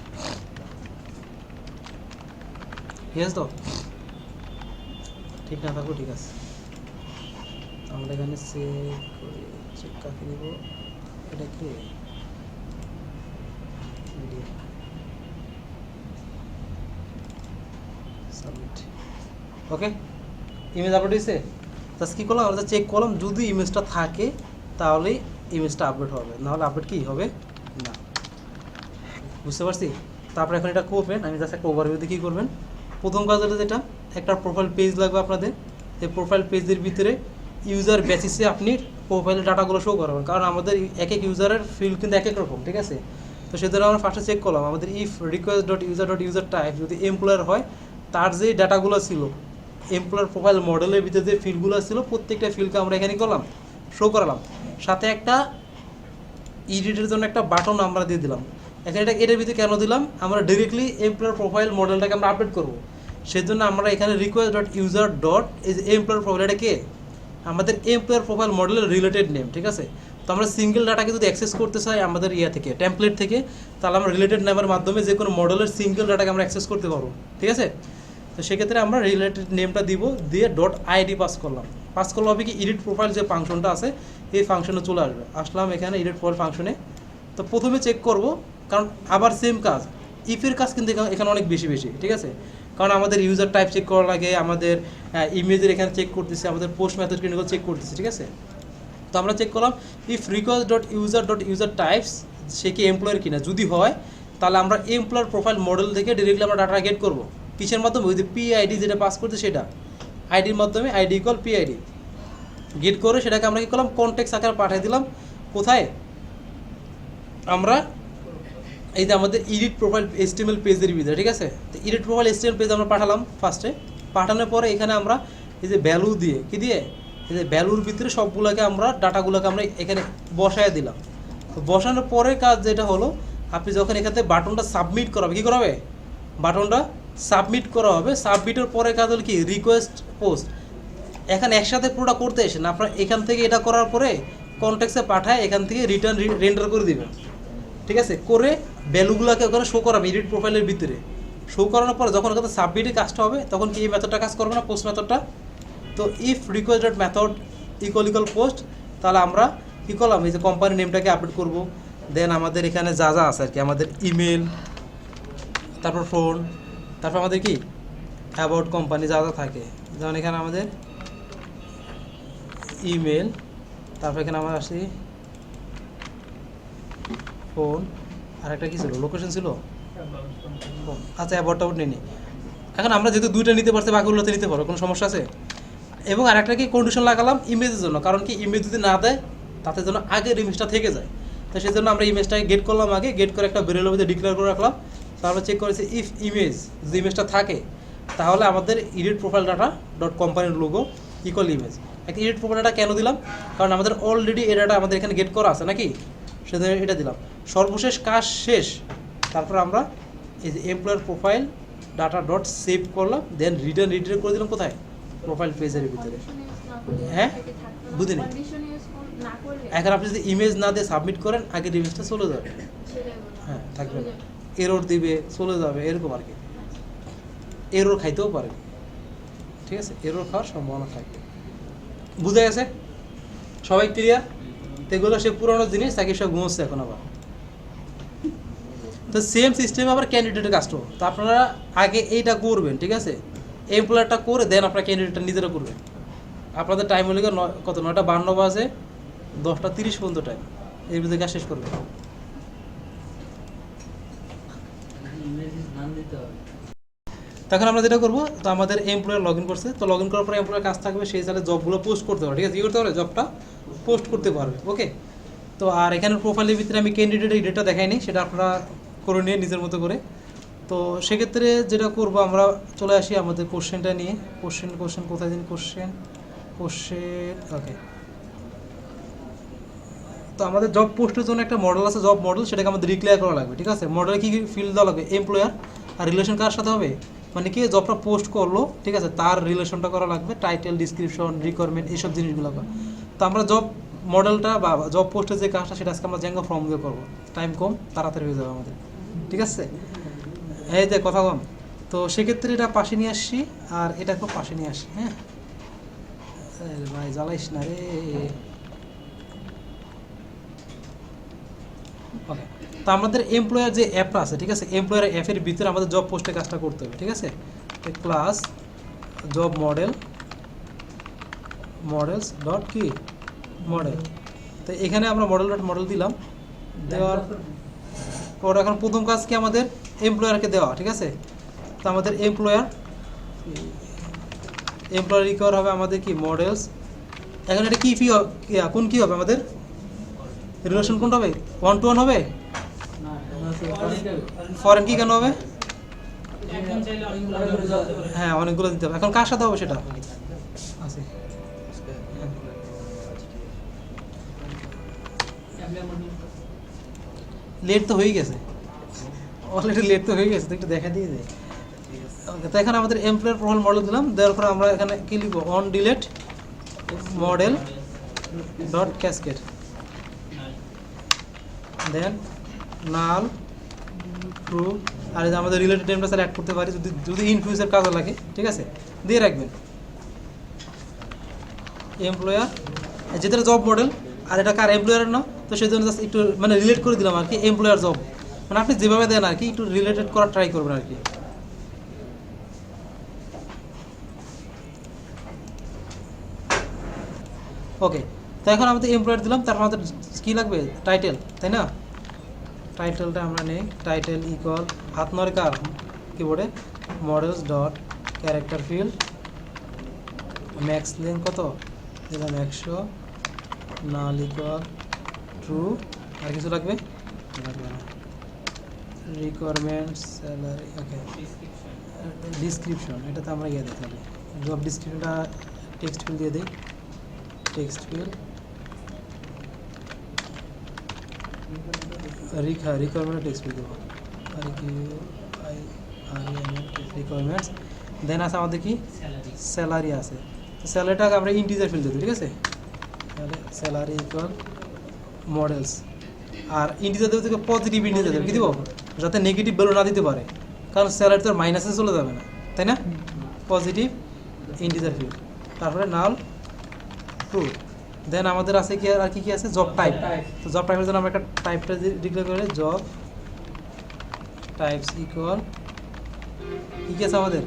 ঠিক আছে? তো ঠিক না থাকো ঠিক আছে, আমরা এখানে চেক করি। চেক কাকে দিব? এটা কি সাবমিট। ওকে, ইমেজ আপলোড হয়েছে। তাহলে কী করলাম? আমরা চেক করলাম যদি ইমেজটা থাকে তাহলেই ইমেজটা আপলোড হবে, নাহলে আপলোড কি হবে না। বুঝতে পারছি? তারপরে এখন এটা করবেন, আমি জাস্ট একটা ওভারভিউতে কী করবেন। প্রথম কাজ হলো যেটা, একটা প্রোফাইল পেজ লাগবে আপনাদের। এই প্রোফাইল পেজের ভিতরে ইউজার বেসিসে আপনি প্রোফাইলের ডাটাগুলো শো করাবেন, কারণ আমাদের এক এক ইউজারের ফিল্ড কিন্তু এক এক রকম, ঠিক আছে? তো সেজন্য আমরা ফার্স্টে চেক করলাম আমাদের if request dot user type যদি এমপ্লয়ার হয়, তার যে ডাটাগুলো ছিল এমপ্লয়ার প্রোফাইল মডেলের ভিতরে যে ফিল্ডগুলো ছিল প্রত্যেকটা ফিল্ডকে আমরা এখানে করলাম শো করালাম। সাথে একটা এডিটের জন্য একটা বাটন আমরা দিয়ে দিলাম। এখানে এটার ভিতরে কেন দিলাম? আমরা ডিরেক্টলি এমপ্লয়ার প্রোফাইল মডেলটাকে আমরা আপডেট করবো, সেজন্য আমরা এখানে রিকোয়েস্ট ডট ইউজার ডট এই যে এমপ্লয়ার প্রোফাইল, এটা কে? আমাদের এমপ্লয়ার প্রোফাইল মডেলের রিলেটেড নেম, ঠিক আছে? তো আমরা সিঙ্গেল ডাটাকে যদি অ্যাক্সেস করতে চাই আমাদের থেকে টেমপ্লেট থেকে, তাহলে আমরা রিলেটেড নেমের মাধ্যমে যে কোনো মডেলের সিঙ্গেল ডাটাকে আমরা অ্যাক্সেস করতে পারবো, ঠিক আছে? তো সেক্ষেত্রে আমরা রিলেটেড নেমটা দিব, দিয়ে ডট আইডি পাস করলাম। পাস করলে হবে কি, এডিট প্রোফাইল যে ফাংশনটা আছে এই ফাংশনে চলে আসবে। আসলাম এখানে এডিট প্রোফাইল ফাংশনে। তো প্রথমে চেক করব, কারণ আবার সেম কাজ, ইফের কাজ কিন্তু এখানে অনেক বেশি, ঠিক আছে? কারণ আমাদের ইউজার টাইপ চেক করা লাগে, আমাদের ইমেজের এখানে চেক করতেছি, আমাদের পোস্ট মেথড কিন্তু চেক করতেছি, ঠিক আছে? তো আমরা চেক করলাম if request dot user types সে কি এমপ্লয়ার কিনা, যদি হয় তাহলে আমরা এমপ্লয়ার প্রোফাইল মডেল থেকে ডিরেক্টলি আমরা ডাটা গেট করবো। কিসের মাধ্যমে? ওই যে পিআইডি যেটা পাস করছে সেটা আইডির মাধ্যমে, আইডি ইকুয়াল পিআইডি গেট করে সেটাকে আমরা কী করলাম কনটেক্সট আকারে পাঠিয়ে দিলাম। কোথায়? আমরা এই যে আমাদের এডিট প্রোফাইল HTML পেজের ভিতরে, ঠিক আছে? তো এডিট প্রোফাইল HTML পেজ আমরা পাঠালাম ফার্স্টে। পাঠানোর পরে এখানে আমরা এই যে ভ্যালু দিয়ে কি দিয়ে এই যে ভ্যালুর ভিতরে সবগুলোকে আমরা ডাটাগুলোকে আমরা এখানে বসায় দিলাম। তো বসানোর পরে কাজ যেটা হলো, আপনি যখন এখান থেকে বাটনটা সাবমিট করাবে, কী করাবে? বাটনটা সাবমিট করা হবে। সাবমিটের পরে কাজ হলো কি, রিকোয়েস্ট পোস্ট। এখানে একসাথে পুরোটা করতে এসে না, আপনার এখান থেকে এটা করার পরে কনটেক্সে পাঠায় এখান থেকে রিটার্ন রেন্ডার করে দিবেন, ঠিক আছে? করে ভ্যালুগুলোকে ওখানে শো করাবে এডিট প্রোফাইলের ভিতরে। শো করানোর পরে যখন ওখানে সাবমিটে কাজটা হবে তখন কি এই মেথডটা কাজ করবে না, পোস্ট মেথডটা। তো if request dot method equal post, তাহলে আমরা কী করলাম, এই যে কোম্পানি নেমটাকে আপডেট করব। দেন আমাদের এখানে যা যা আছে আর কি, আমাদের ইমেল, তারপর ফোন, তারপর আমাদের কি অ্যাবাউট কোম্পানি যা যা থাকে, যেমন এখানে আমাদের ইমেল, তারপর এখানে আমরা আসি ফোন, আর একটা কী ছিল, লোকেশন ছিল, আচ্ছা অ্যাবাউট নিয়ে নিই। এখন আমরা যেহেতু দুইটা নিতে পারছি বাকিগুলোতে নিতে পারো, কোনো সমস্যা আছে? এবং আরেকটা কি কন্ডিশন লাগালাম ইমেজের জন্য, কারণ কি ইমেজ যদি না দেয় তাতে যেন আগের ইমেজটা থেকে যায়। তো সেই জন্য আমরা ইমেজটাকে গেট করলাম, আগে গেট করে একটা ভেরিয়েবলের মধ্যে ডিক্লেয়ার করে রাখলাম। তারপর চেক করেছি ইফ ইমেজ, যদি ইমেজটা থাকে তাহলে আমাদের এডিট প্রোফাইল ডাটা ডট কোম্পানির লোগো ইকুয়াল ইমেজ। একটা এডিট প্রোফাইল ডাটা কেন দিলাম, কারণ আমাদের অলরেডি এই ডাটা আমাদের এখানে গেট করা আছে নাকি, সেজন্য এটা দিলাম। সর্বশেষ কাজ শেষ, তারপর আমরা এই যে employer profile data dot save করলাম, দেন রিটার্ন করে দিলাম কোথায়, প্রোফাইল পেজের ভিতরে। হ্যাঁ বুঝিনি, এখন আপনি যদি ইমেজ না দিয়ে সাবমিট করেন আগের ইমেজটা চলে যাবে, হ্যাঁ থাকবে না, এরর দিবে, চলে যাবে, এরকম আর কি। এরর খাইতেও পারে, ঠিক আছে, এরর খাওয়ার সম্ভাবনা থাকবে। বুঝে গেছে সবাই, ক্লিয়ার? তো এগুলো সে পুরোনো জিনিস, তাকে সব ঘুমোচ্ছে এখন আবার। তো সেম সিস্টেম আবার ক্যান্ডিডেটের কাজটাও, তো আপনারা আগে এইটা করবেন, ঠিক আছে, এমপ্লয়ারটা করে দেন আপনার ক্যান্ডিডেটটা নিজেরা করবেন। আপনাদের টাইম হলে কত, 9:52 বাজে, 10:30 পর্যন্ত টাইম, এর ভিতরে কাজ শেষ করবেন। তখন আমরা যেটা করবো, তো আমাদের এমপ্লয়ার লগ ইন করছে, তো লগ ইন করার পরে এমপ্লয়ার কাজ থাকবে, সেই সাথে জবগুলো পোস্ট করতে পারবে, ঠিক আছে, কী করতে পারবে, জবটা পোস্ট করতে পারবে। ওকে, তো আর এখানে প্রোফাইলের ভিতরে আমি ক্যান্ডিডেটের ডেটা দেখাইনি, সেটা আপনারা করে নিয়ে নিজের মতো করে। তো সেক্ষেত্রে যেটা করবো, আমরা চলে আসি আমাদের কোশ্চেনটা নিয়ে। কোশ্চেন কোথায় দিন, কোশ্চেন ওকে। তো আমাদের জব পোস্টের জন্য একটা মডেল আছে, জব মডেল, সেটাকে আমাদের ডিক্লেয়ার করা লাগবে, ঠিক আছে। মডেলে কী ফিল্ড দেওয়া লাগবে, এমপ্লয়ার, আর রিলেশন কার সাথে হবে, মানে কি জবটা পোস্ট করলো, ঠিক আছে, তার রিলেশনটা করা লাগবে, টাইটেল, ডিসক্রিপশন, রিকোয়ারমেন্ট, এইসব জিনিসগুলো। তো আমরা জব মডেলটা বা জব পোস্টের যে কাজটা, সেটা আজকে আমরা জ্যাঙ্গো ফর্ম দিয়ে করবো, টাইম কম, তাড়াতাড়ি হয়ে যাবে আমাদের, ঠিক আছে। এই যে কথা কম, তো সেক্ষেত্রে এটা পাশে নিয়ে আসছি, আর এটা খুব পাশে নিয়ে আসি। হ্যাঁ ভাই জ্বালাইস না রে। ওকে, তো আমাদের এমপ্লয়ার যে অ্যাপটা আছে, ঠিক আছে, এমপ্লয়ার অ্যাপের ভিতরে আমাদের জব পোস্টের কাজটা করতে হবে, ঠিক আছে। ক্লাস জব মডেলস ডট কি মডেল, তো এখানে আমরা মডেল দিলাম, দেওয়ার পর এখন প্রথম কাজ কি আমাদের এমপ্লয়ারকে দেওয়া, ঠিক আছে। তো আমাদের এমপ্লয়ার রিকোয়ার হবে আমাদের কি মডেলস, এখন এটা কি কোন কি হবে আমাদের রিলেশন, কোনটা হবে, 1-to-1 হবে, ফরেন কি কেন হবে, হ্যাঁ অনেকগুলো দিতে হবে। এখন কার সাথে হবে সেটা আছে, লেট তো হয়ে গেছে, অলরেডি লেট তো হয়ে গেছে, তো একটু দেখা দিয়ে দেয়। ওকে, তো এখানে আমাদের এমপ্লয়ার প্রোফাইল মডেল দিলাম, দেওয়ার পরে আমরা এখানে কি লিখবো, on delete model dot cascade, then null true, আর এই যে আমাদের রিলেটেড নেমটা স্যার অ্যাড করতে পারি যদি ইন ফিউচার কাজে লাগে, ঠিক আছে, দিয়ে রাখবেন। এমপ্লয়ার যেটা জব মডেল, আর এটা কার এমপ্লয়ারের না, তো সেই জন্য জাস্ট একটু মানে রিলেট করে দিলাম আর কি, এমপ্লয়ার জব, মানে আপনি যেভাবে দেন আর কি একটু রিলেটেড করার ট্রাই করবেন আর কি। ওকে, তো এখন আমাদের এমপ্লয়ার দিলাম, তারপর আমাদের কী লাগবে, টাইটেল, তাই না। টাইটেলটা আমরা নেই, টাইটেল ইকুয়াল হাত নড়ে কার কিবোর্ডে, models dot character field, max length কত দিলাম 100, নাল ইকুয়াল ট্রু, আর কিছু লাগবে, রিকোয়ারমেন্ট, স্যালারি, ওকে, ডিসক্রিপশন, এটাতে আমরা ইয়ে দিতে হবে, জব ডিসক্রিপশনটা টেক্সট ফিল্ড দিয়ে দিই, text field requirement text field দেবো, রিকোয়ারমেন্টস, দেন আছে আমাদের কি স্যালারি আছে, তো স্যালারিটাকে আমরা ইন্টিজার ফিল্ড দেবো, ঠিক আছে, তাহলে স্যালারি ইকুয়াল মডেলস, আর ইন্টিজার দেবো থেকে পজিটিভ ইন্টিজার দেবো, কী দেবো, যাতে নেগেটিভ ভ্যালু না দিতে পারে, কারণ স্যালারি তো মাইনাসে চলে যাবে না, তাই না, পজিটিভ ইন্টিজার ফিল্ড, তারপরে নাল ট্রু, দেন আমাদের আছে কি আর কি আছে, জব টাইপ, তো জব টাইপের জন্য আমরা একটা টাইপটা ডিক্লেয়ার করে জব টাইপস ইকুয়াল কি আছে আমাদের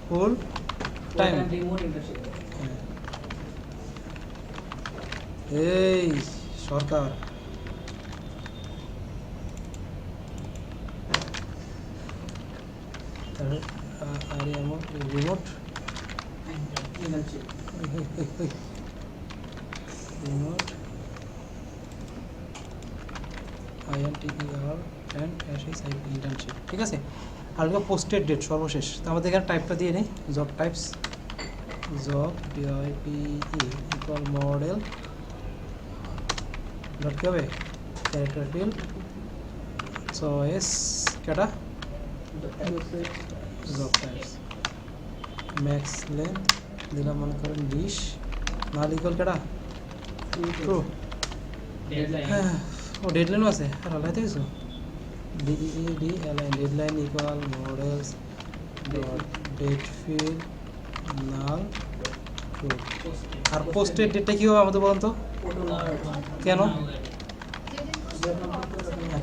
ফুল টাইম, এই সরকার আর এমন রিমোট রিমোট ইন্টার্নশিপ, ঠিক আছে। আর পোস্টেড ডেট সর্বশেষ, তো আমাদের এখানে টাইপটা দিয়ে নিই, job types, job DIP equal model dot কী হবে, ক্যারেক্টার ফিল্ড চয়েস কেটা জব টাইপস, ম্যাক্স লেন্থ দিলাম মনে করেন 20, নাল ইকুয়াল কেটা ট্রু, হ্যাঁ ও ডেডলাইনও আছে, আর আলাদা কিছু deadline equal models dot date field null true. আর পোস্টের ডেটটা কী হবে আমাদের বলুন তো, কেন?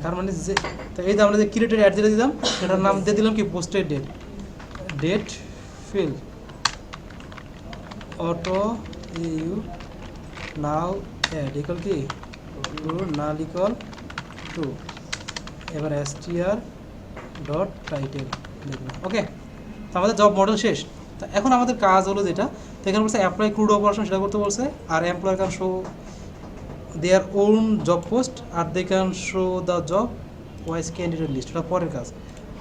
তার মানে যে তো এই যে আমরা যে ক্রিয়েটেড অ্যাড দিয়ে দিলাম সেটার নাম দিয়ে দিলাম কি posted date, date field auto you now add equal কি টু, নাল ইকুয়াল টু, এবার str ডট টাইটেল লিখলাম, ওকে। তো আমাদের জব মডেল শেষ। তো এখন আমাদের কাজ হলো যেটা, তো এখানে বলছে অ্যাপ্লাই ক্রুড অপারেশন, সেটা করতে বলছে। আর employer can show their own job post আর they can show the job wise candidate list, এটা পরের কাজ।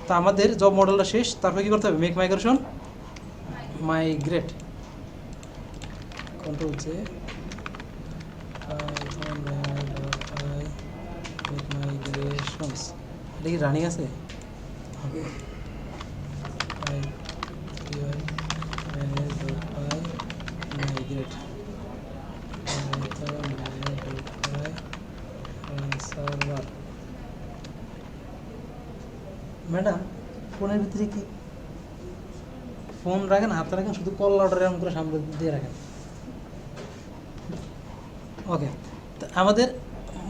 তো আমাদের জব মডেলটা শেষ, তারপরে কী করতে হবে, make migration, migrate control J migrations, এটা কি রানিং আছে? Migrate server. ম্যাডাম ফোনের ভিতরে কি ফোন রাখেন, হাতে রাখেন, শুধু কল অর্ডার এরকম করে সামনে দিয়ে রাখেন, ওকে। তো আমাদের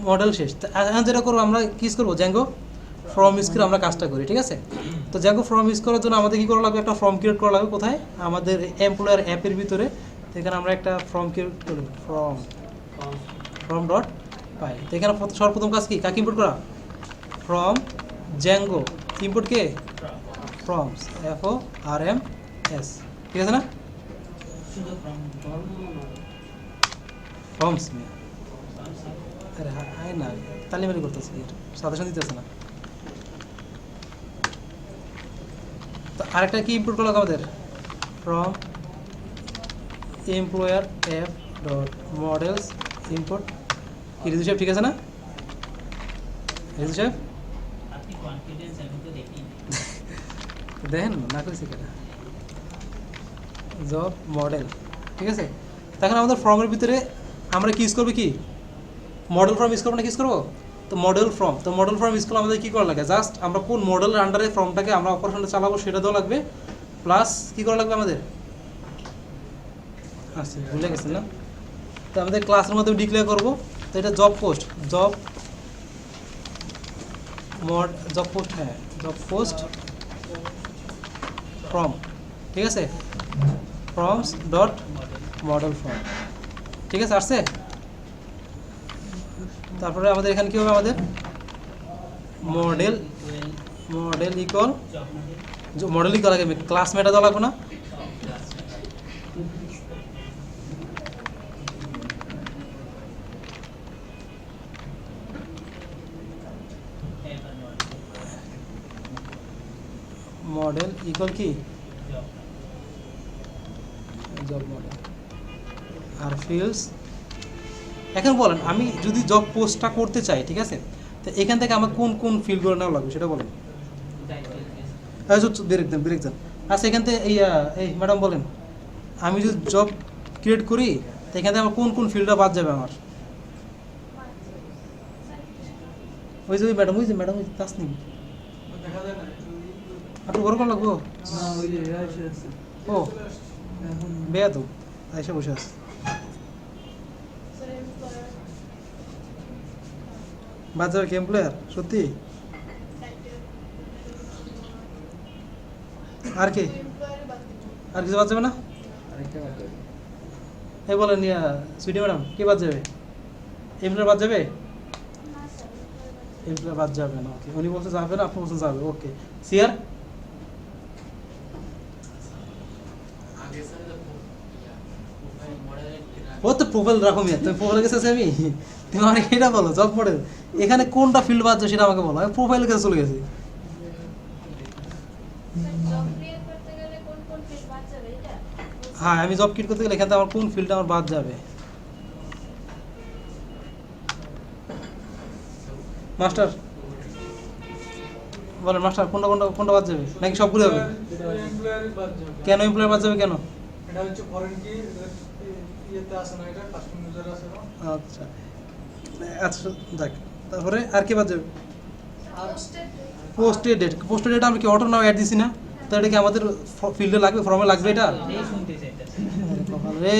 মডেল শেষ। তো এখন যেটা করবো আমরা কী করবো, জ্যাঙ্গো ফর্ম ইউজ করে আমরা কাজটা করি, ঠিক আছে। তো জ্যাঙ্গো ফর্ম ইউজ করার জন্য আমাদের কী করা লাগবে, একটা ফর্ম ক্রিয়েট করা লাগবে, কোথায়, আমাদের এমপ্লয়ার অ্যাপের ভিতরে। তো এখানে আমরা একটা ফর্ম ক্রিয়েট করি, ফর্ম ডট পাই। তো এখানে সর্বপ্রথম কাজ কি, কাকে ইম্পোর্ট করা, from Zango import K forms, FORMS, ঠিক আছে না, ফর্মস আরে হাই না তালিমারি করতেছে, সাজেশন দিতেছে না। তো আরেকটা কি ইম্পোর্ট করলো আমাদের, from employer app dot models import কি, রিজু সাহেব ঠিক আছে না, রিজু সাহেব দেখেন না করেছি কেনা জব মডেল, ঠিক আছে। তখন আমাদের ফর্মের ভিতরে আমরা কি ইউজ করবো, কি মডেল ফর্ম ইউজ করবো না, কি ইউজ করবো, তো মডেল ফর্ম। তো মডেল ফর্ম ইউজ করলে আমাদের কী করা লাগে, জাস্ট আমরা কোন মডেলের আন্ডারে ফর্মটাকে আমরা অপারেশনটা চালাবো সেটা দেওয়া লাগবে, প্লাস কী করা লাগবে আমাদের, আচ্ছা ভুলে গেছেন না। তো আমাদের ক্লাসের মধ্যে ডিক্লেয়ার করবো, তো এটা জব পোস্ট, জব পোস্ট, হ্যাঁ জব পোস্ট ফর্ম, ঠিক আছে, ফর্মস ডট মডেল ফর্ম, ঠিক আছে আসছে। তারপরে আমাদের এখানে কী হবে, আমাদের মডেল ইকুয়াল আগে ক্লাসমেটা দেওয়া লাগবে না, মডেল ইকুয়াল কি জব মডেল আর ফিল্ডস। এখন বলেন আমি যদি জব পোস্টটা করতে চাই, ঠিক আছে, তো এখান থেকে আমার কোন কোন ফিল্ডগুলো নেওয়া লাগবে সেটা বলেন, ব্রেক দেন। আচ্ছা এখান থেকে এই ম্যাডাম বলেন, আমি যদি জব ক্রিয়েট করি তো এখান থেকে আমার কোন কোন ফিল্ডটা বাদ যাবে আমার, ওই যে ম্যাডাম ওই তাসনিম একটু বড় কোন লাগবো, ও বেয়া তো এসে বসে আছে, বাদ যাবে কি এমপ্লয়ার, সত্যি আর কি, আর কিছু বাদ যাবে না, এই বলেন সুইটি ম্যাডাম কি বাদ যাবে, এমপ্লয়ার বাদ যাবে, এমপ্লয়ার বাদ যাবে না, ওকে উনি বলতে যাবে না, আপনি বলতে যাবে, ওকে সিয়ার ও তো প্রোফাইল রাখো মিয়া, তুমি প্রোফাইল গেছে আমি তুমি আমাকে এটা বলো জব মডেল এখানে কোনটা ফিল্ড বাদ সেটা আমাকে বলো। আমি প্রোফাইলের কাছে চলে গেছি। হ্যাঁ আমি জব ক্রিয়েট করতে গেলে এখানে আমার কোন ফিল্ডটা আমার বাদ যাবে। মাস্টার বলেন মাস্টার কোনটা কোনটা কোনটা বাদ যাবে নাকি সবগুলো হবে? এমপ্লয়ারি বাদ যাবে। কেন এমপ্লয়ার বাদ যাবে কেন? এটা হচ্ছে ফরেন কি ইয়েতে আছে না, এটা কাস্টম ইউজার আছে না। আচ্ছা আচ্ছা দেখ তারপরে আর কি বাদ যাবে? Posted date. পোস্টেড ডেট আমি কি অটো নাও অ্যাড দিছি না, তো এটা কি আমাদের ফিল্ডে লাগবে, ফর্মে লাগবে এটা? এই শুনতে চাইতেছে রে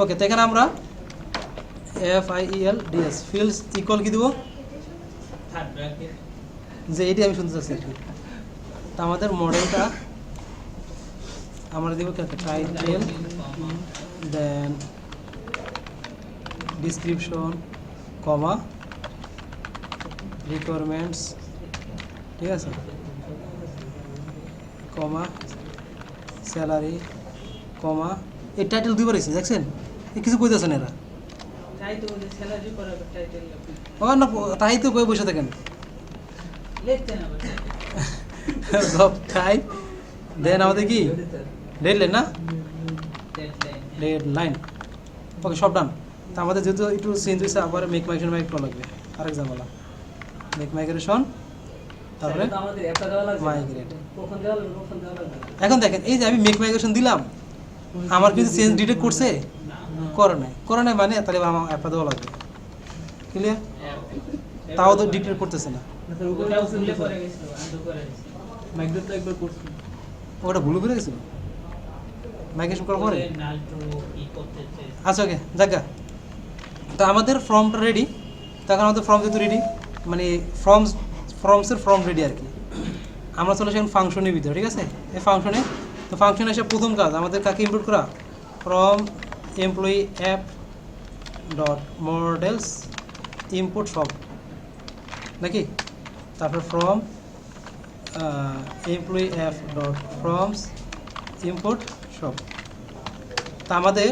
ওকে, তো এখানে আমরা FIELDS ফিল্ডস ইকুয়াল কি দিব থার্ড ব্র্যাকেট যে এটি আমি শুনতে চাচ্ছি আর কি। তো আমাদের মডেলটা আমরা দিব টাইটেল দেন ডিসক্রিপশন কমা রিকোয়ারমেন্টস, ঠিক আছে, কমা স্যালারি কমা এই টাইটেল দুইবার এসেছে দেখছেন, এ কিছু কইতেছেন এরা। তাই তো ওদের স্যালারি করা টাইটেল ও না তাই তো কই বসে থাকেন। লিখতে না বলতে জব টাইপ দেন আমাদের কি ডেডলাইন না, ডেডলাইন ডেডলাইন। ওকে সব ডান। তা আমাদের যেহেতু একটু চেঞ্জ হয়েছে আবার মেক মাইগ্রেশন একটু লাগবে আরেক জামালা। মেক মাইগ্রেশন তারপরে আমাদের একটা দেওয়া লাগবে মাইগ্রেট। কখন দেওয়া লাগবে কখন দেওয়া লাগবে এখন দেখেন এই যে আমি মেক মাইগ্রেশন দিলাম, আমার কিছু চেঞ্জ ডিটেক্ট করছে? করে নাই মানে তাহলে আমার অ্যাপটা দেওয়া লাগবে। ক্লিয়ার? তাও তো ডিটেক্ট করতেছে না। ওটাও ভুলে করে গেছিল আনডু করে গেছিল মাইগ্রেট তো একবার করছি। ওটা ভুল করে গেছিল মাইগ্রেশন করার পরে। নালটু কি করতেছে আচ্ছা ওকে জায়গা। তো আমাদের ফর্মটা রেডি, তখন আমাদের ফর্ম যেহেতু রেডি মানে ফর্মসের ফর্ম রেডি আর কি। আমরা চলে আসি এখন ফাংশনের ভিতরে, ঠিক আছে। এই ফাংশনে তো ফাংশনে এসে প্রথম কাজ আমাদের কাকে ইনপুট করা, from employee app dot models input সব নাকি, তারপর from employee app dot forms input সব। তা আমাদের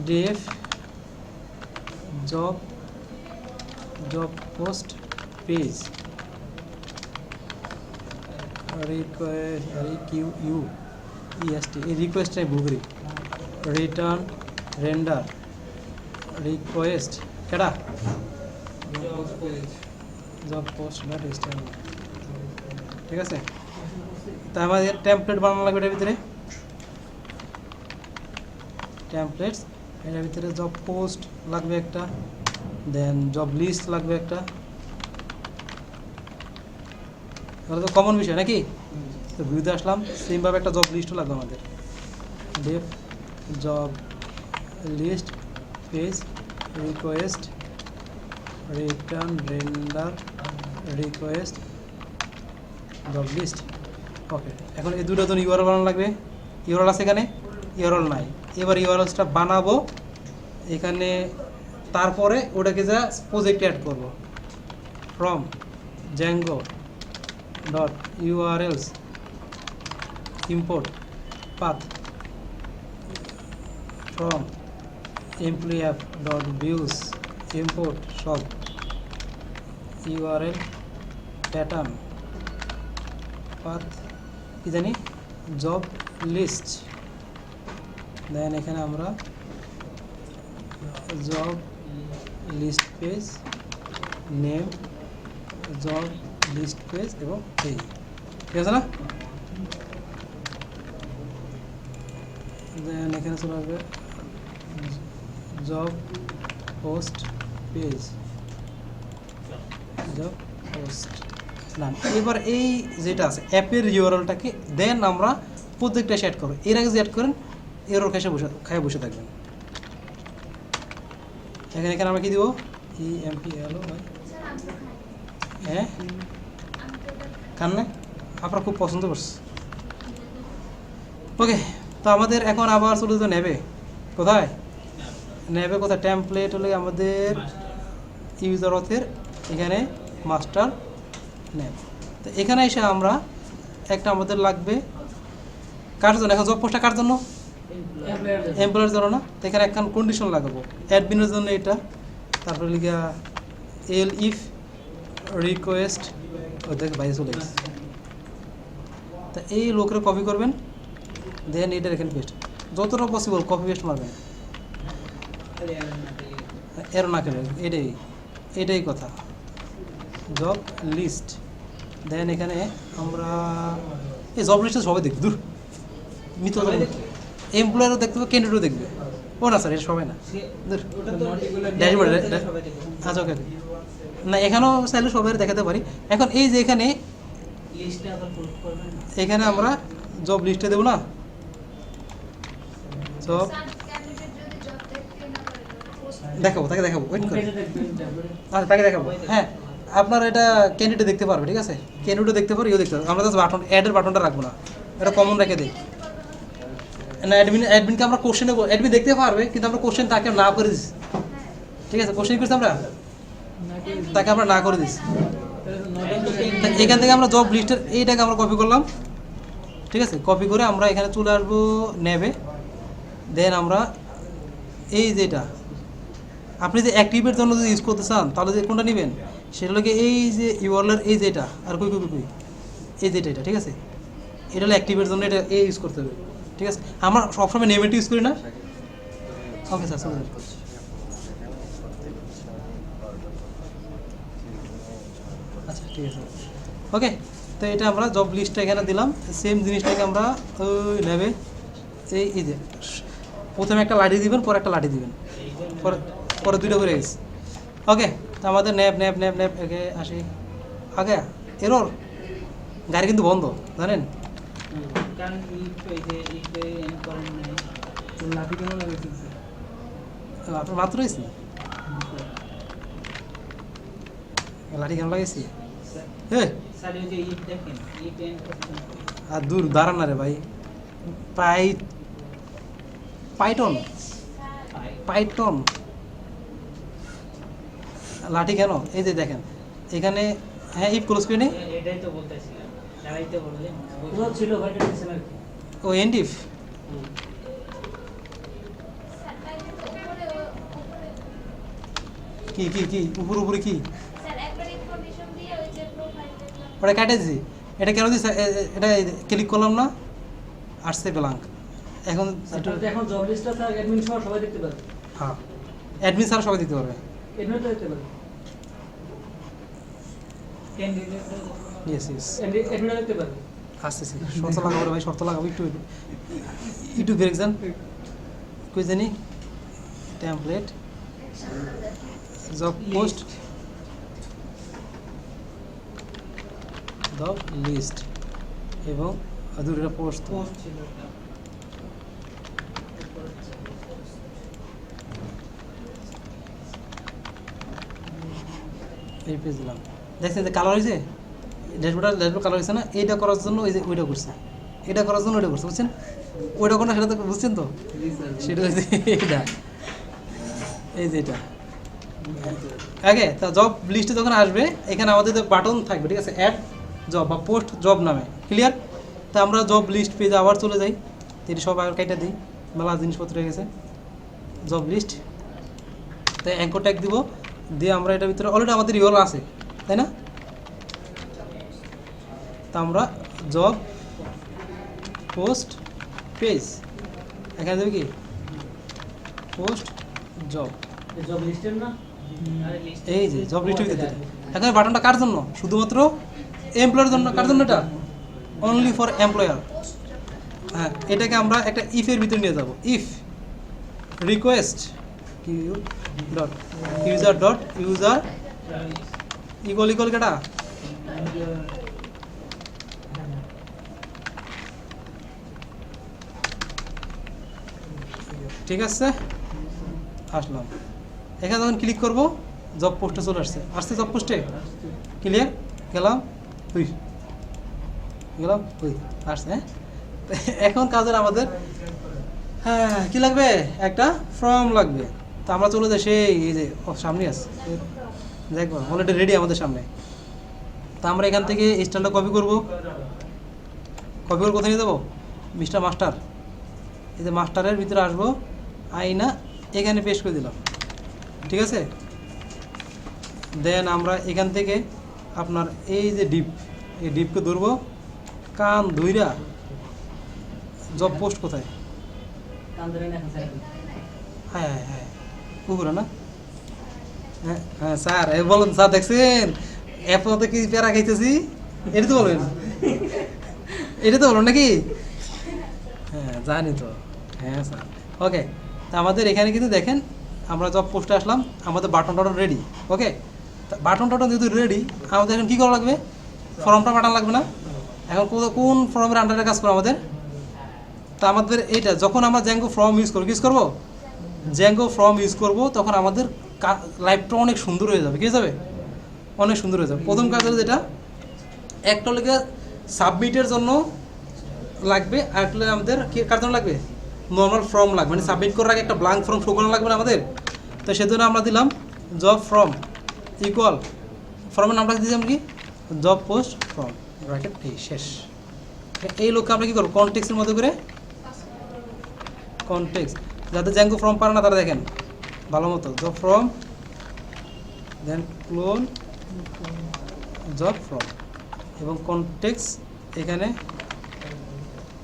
ডেফ জব পোস্ট পেজ এই রিকোয়েস্টটাই ভুল করি, রিটার্ন রেন্ডার রিকোয়েস্ট কেডা জব পোস্ট নট স্ট্যান্ড, ঠিক আছে। তা আমাদের টেমপ্লেট বানানো লাগবে এটার ভিতরে, টেমপ্লেটস এটার ভিতরে জব পোস্ট লাগবে একটা, দেন জব লিস্ট লাগবে একটা, তাহলে তো কমন বিষয় নাকি। তো ভিউতে আসলাম সেমভাবে একটা জব লিস্টও লাগবে আমাদের, def job list page request return render request job list. Okay এখন এই দুটো তো ইউআরএল বানানো লাগবে। ইউআরএল আছে এখানে, ইউআরএল নাই। এবার ইউআরএলটা বানাবো এখানে, তারপরে ওটাকে যা প্রজেক্টে অ্যাড করব, from Django dot URLs import path from employee app dot views import সব ইউআরএল প্যাটার্ন পাথ কি জানি জব লিস্ট, দেন এখানে আমরা job list page name job list page এবং পেজ, ঠিক আছে না। দেন এখানে চলে আসবে job post page job post না। এবার এই যেটা আছে অ্যাপের ইউআরএলটাকে দেন আমরা প্রত্যেকটা সেট করবো। এর আগে যে অ্যাড করেন এরর খায় বসে থাকবেন। এখানে আমরা কি দিব EMPLO হ্যাঁ খান না আপনারা খুব পছন্দ করছে। ওকে তো আমাদের এখন আবার চলে যেতে নেবে কোথায়, নেবে কোথায়, টেমপ্লেট হলে আমাদের ইউজার অথের এখানে মাস্টার নেম। তো এখানে এসে আমরা একটা আমাদের লাগবে কার জন্য, এখন জব পোস্টটা কার জন্য, এমপ্লয়ার জন্য না, তো এখানে একখান কন্ডিশন লাগাবো অ্যাডমিনের জন্য এটা, তারপরে লিখা এল ইফ রিকোয়েস্ট ওদের বাইরে চলে গেছে। তা এই লোকের কপি করবেন, দেন এটা এখানে পেস্ট, যতটা পসিবল কপি পেস্ট মারবেন, এরো না কেন, এটাই কথা। জব লিস্ট, দেন এখানে আমরা এই জব লিস্টে সবাই দেখবে, দূর মিথ এমপ্লয়ারও দেখতে পাবে, ক্যান্ডিডেটও দেখবে। ও না স্যার, এটা সবাই না, দূর ড্যাশবোর্ড। আচ্ছা ওকে, না এখানেও চাইলে সবাই দেখাতে পারি। এখন এই যে এখানে এখানে আমরা জব লিস্টে দেবো না, জব দেখাবো, তাকে দেখাবো, ওয়েট করে, আচ্ছা তাকে দেখাবো। হ্যাঁ আপনার এটা ক্যান্ডিডেট দেখতে পারবে, ঠিক আছে, ক্যান্ডিডেটও দেখতে পারবে, ইও দেখতে পারবে। আমরা জাস্ট বাটন, অ্যাডের বাটনটা রাখবো না, এটা কমন রেখে দিই না। অ্যাডমিনকে আমরা কোশ্চেনে, অ্যাডমিন দেখতে পারবে কিন্তু আমরা কোশ্চেন তাকে না করে দিচ্ছি, ঠিক আছে, কোশ্চেন করছি আমরা তাকে আমরা না করে দিচ্ছি। এখান থেকে আমরা জব লিস্টের এইটাকে আমরা কপি করলাম, ঠিক আছে, কপি করে আমরা এখানে চলে আসবো নেবে, দেন আমরা এই যেটা আপনি যে অ্যাক্টিভের জন্য যদি ইউজ করতে চান তাহলে যে কোনটা নেবেন সেটা হলো এই যে ইউআরএল, এই যেটা আর কই এই যেটা, এটা ঠিক আছে, এটা হলো অ্যাক্টিভের জন্য, এটা এই ইউজ করতে হবে, ঠিক আছে। আমরা সবসময় নেমেটি ইউজ করি না। ওকে স্যার, চলে যাবে। আচ্ছা ঠিক আছে, ওকে। তো এটা আমরা জব লিস্টটা এখানে দিলাম, সেম জিনিসটাকে আমরা ওই নেবে এই যে প্রথমে একটা লাঠি দিবেন, পরে একটা লাঠি দিবেন, পরে দুইটা করে গেছে। ওকে, তো আমাদের ন্যাপ একে আসি আগে এরর, গাড়ি কিন্তু বন্ধ জানেন, আপনার মাত্র হয়েছি লাঠি কেন লাগাইছি? আর দূর দাঁড়ান না রে ভাই, পাইটন লাঠি কেন? এই যে দেখেন এখানে, হ্যাঁ ইফ ক্লোজ করে নেই, এটাই তো বলতেছিলাম, তারাই তো বললেন ছিল ভাইটা দিছেন আর কি। ও এন্ড ইফ কি উপরে কি ওটা কাটে দিছি, এটা কেন দিছি? এটা ক্লিক করলাম না, আসছে ব্ল্যাঙ্ক। এখন জব লিস্টটা স্যার অ্যাডমিন সহ সবাই দেখতে পাবে। হ্যাঁ অ্যাডমিন স্যার সবাই দেখতে পারবে, অ্যাডমিন তো দেখতে পাবে, ইয়েস অ্যাডমিন দেখতে পাবে। আসতেছি, শর্ত লাগাবো ভাই, শর্ত লাগাবো একটু ব্রেক যান, কই জানি template job post job list এবং দুটো পোস্ট ছিল এই পেজ দিলাম, দেখছেন যে কালার হয়েছে, ড্যাশবোর্ড কালার হয়েছে না, এইটা করার জন্য ওই যে ওইটা করছে, এটা করার জন্য ওইটা করছে, বুঝছেন? ওইটা কোনো সেটা তো বুঝছেন তো, সেটা হচ্ছে এইটা, এই যে এটা আগে। তা জব লিস্টে যখন আসবে এখানে আমাদের বাটন থাকবে, ঠিক আছে, অ্যাড জব বা পোস্ট জব নামে, ক্লিয়ার? তা আমরা জব লিস্ট পেজে আবার চলে যাই, এটি সব আবার কাইটা দিই, মেলা জিনিসপত্র হয়ে গেছে, জব লিস্ট, তাই অ্যাঙ্কর ট্যাগ দিব, দিয়ে আমরা এটার ভিতরে অলরেডি আমাদের ইউআরএল আছে তাই না, তা আমরা জব পোস্ট পেজ এখানে দেবে কি পোস্ট জব, জব লিস্টের না, এই যে জব লিস্টের ভিতরে। এখন বাটনটা কার জন্য? শুধুমাত্র এমপ্লয়ারের জন্য। কার জন্য এটা? Only for employer. হ্যাঁ, এটাকে আমরা একটা ইফের ভিতরে নিয়ে যাব, ইফ রিকোয়েস্ট ইউজার ইকুয়াল কেটা ঠিক আছে, আসলাম। এখানে যখন ক্লিক করব জব পোস্টে চলে আসছে জব পোস্টে, ক্লিয়ার, গেলাম আসছে। হ্যাঁ, এখন কাজের আমাদের হ্যাঁ কী লাগবে? একটা ফর্ম লাগবে। তো আমরা চলে যাই সেই এই যে সামনে আছে, দেখবো অলরেডি রেডি আমাদের সামনে। তা আমরা এখান থেকে স্টাইলটা কপি করে কোথায় নিয়ে যাবো? মিস্টার মাস্টার এই যে মাস্টারের ভিতরে আসবো, আইনা এখানে পেস্ট করে দিলাম, ঠিক আছে। দেন আমরা এখান থেকে আপনার এই যে ডিপ, এই ডিপকে ধরবো, কান ধুইরা জব পোস্ট কোথায়, কান্দরে না স্যার হ্যাঁ হ্যাঁ হ্যাঁ উপরে না, হ্যাঁ হ্যাঁ স্যার এই বলুন স্যার, দেখছেন অ্যাপতে কি প্যারা খাইতেছি, এটা তো বলবেন, এটা তো বলুন নাকি, হ্যাঁ জানি তো, হ্যাঁ স্যার। ওকে, তা আমাদের এখানে কিন্তু দেখেন আমরা জব পোস্টে আসলাম, আমাদের বাটন টাটন রেডি। ওকে, বাটন টাটন যেহেতু রেডি, আমাদের এখন কী করা লাগবে, ফর্মটা পাঠানো লাগবে না। এখন কোন ফর্মের আন্ডারে কাজ করবো আমাদের, তা আমাদের এইটা যখন আমরা জ্যাঙ্গো ফর্ম ইউজ করবো, ইউজ করবো জ্যাঙ্গো ফর্ম ইউজ করবো, তখন আমাদের লাইফটা অনেক সুন্দর হয়ে যাবে। কী হয়ে যাবে, অনেক সুন্দর হয়ে যাবে। প্রথম কাজ হলো যেটা, একটা লেগে সাবমিটের জন্য লাগবে, আর একটা আমাদের কার জন্য লাগবে, নর্মাল ফর্ম লাগবে, মানে সাবমিট করার আগে একটা ব্ল্যাঙ্ক ফর্ম শো করা লাগবে না আমাদের। তো সেজন্য আমরা দিলাম জব ফর্ম ইকুয়াল, ফর্মের নামটা দিলাম কি, জব পোস্ট ফর্ম, ব্র্যাকেট এই শেষ। এই লোককে আমরা কী করবো, কনটেক্সটের মধ্যে করে, কনটেক্সট, যাদের জ্যাঙ্গো ফর্ম পারে না তারা দেখেন ভালো মতো, জব ফর্ম দেন ক্লোন জব ফর্ম এবং কনটেক্সট এখানে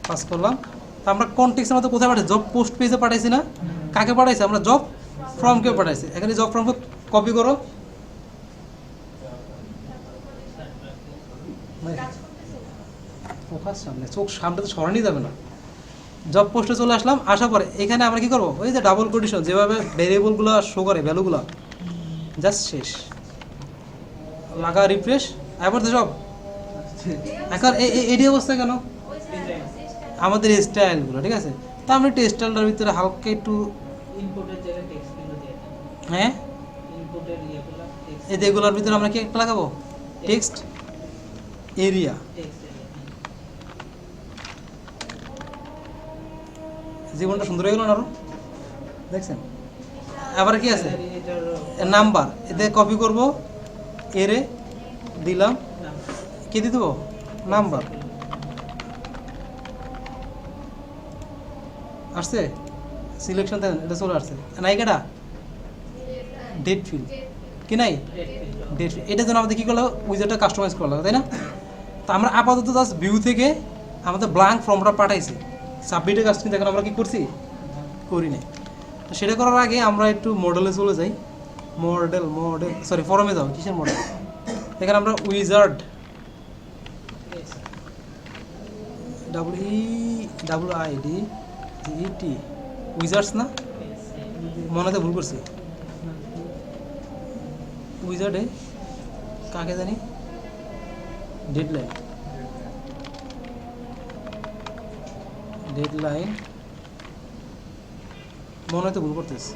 পাস করলাম। তা আমরা কনটেক্সটের মধ্যে কোথায় পাঠাই, জব পোস্ট পেজে পাঠাইছি না, কাকে পাঠাইছি, আমরা জব ফর্মকে পাঠাইছি। এখানে জব ফর্মকে কপি করো, ফোকাস সামনে, চোখ সামনে তো সরানি যাবে না। জব পোস্টে চলে আসলাম, আসার পরে এখানে আমরা কী করবো, ওই যে ডাবল কোটেশন যেভাবে ভেরিয়েবলগুলো শো করে ভ্যালুগুলো, জাস্ট শেষ লাগা, রিফ্রেশ, এবার তো সব। এখন এডি অবস্থা কেন, আমাদের স্টাইলগুলো, ঠিক আছে। তা আমরা একটু স্টাইলটার ভিতরে হালকা একটু, ইনপুটের জায়গায় টেক্সট গুলো দিয়ে দেন, হ্যাঁ ইনপুটের ইয়েগুলো টেক্সট, এই যেগুলোর ভিতরে আমরা কি একটা লাগাবো, টেক্সট এরিয়া, টেক্সট জীবনটা সুন্দর হয়ে গেল না আরো, দেখছেন। আবার কি আছে, নাম্বার, এতে কপি করব, এরে দিলাম, কি দিয়ে দেবো, নাম্বার আসছে, সিলেকশন দেন, এটা চলে আসছে, নায়িকাটা ডেট ফিল্ড কি নাই, ডেট ফিল্ড, এটার জন্য আমাদের কী করলো, উইজারটা কাস্টমাইজ করলো, তাই না। তো আমরা আপাতত জাস্ট ভিউ থেকে আমাদের ব্ল্যাঙ্ক ফর্মটা পাঠাইছি, সাবমিটের কাজ কিন্তু এখন আমরা কী করছি, করি নাই। তো সেটা করার আগে আমরা একটু মডেলে চলে যাই, মডেল সরি ফর্মে যাও, কিসের মডেল, এখানে আমরা উইজার্ড WEWIRD উইজার্ডস না, মনেতে ভুল করছি, উইজার্ডে কাকে জানি, ডেডলাইন মনে হয়তো ভুল করতেছি,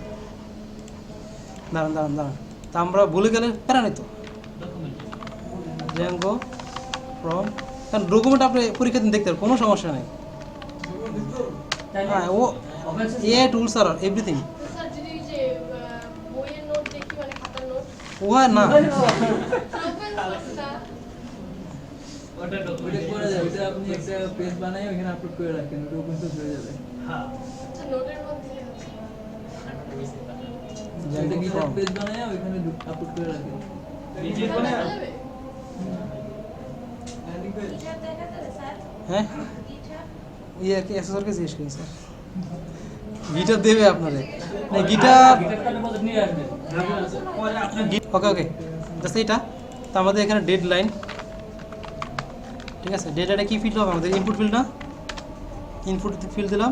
দাঁড়ান তা আমরা ভুলে গেলে প্যারা নেই তো, জ্যাঙ্গো ফ্রম, কারণ ডকুমেন্ট আপনি পরীক্ষা দিন দেখতে পারেন, কোনো সমস্যা নেই। হ্যাঁ, ও এ টুলস আর এভরিথিং, স্যার যদি যে বইয়ের নোট দেখি, মানে খাতার নোট, ও হয় না, ওপেন সোর্সটা ওটা ওটা করা যাবে, ওটা আপনি একটা পেজ বানাই ওখানে আপলোড করে রাখেন, ওটা ওপেন সোর্স হয়ে যাবে। হ্যাঁ আচ্ছা নোটের মধ্যে হচ্ছে এটা গিটহাব পেজ বানাই ওখানে আপলোড করে রাখেন। ভিডিও দেখা করে যাবে, ল্যান্ডিং পেজ গিটার দেখা যাবে স্যার, হ্যাঁ গিটার ইয়ে আর কি অ্যাক্সেসরকে জিজ্ঞেস করি স্যার, গিটার দেবে আপনাদের না, গিটার গিটারটা বলে নিয়ে আসবেন পরে আপনি ওকে জাস্ট এইটা। তো আমাদের এখানে ডেড লাইন, ঠিক আছে, ডেটাটা কি ফিল্ড হবে আমাদের, ইনপুট ফিল্ড না, ইনপুট ফিল্ড দিলাম,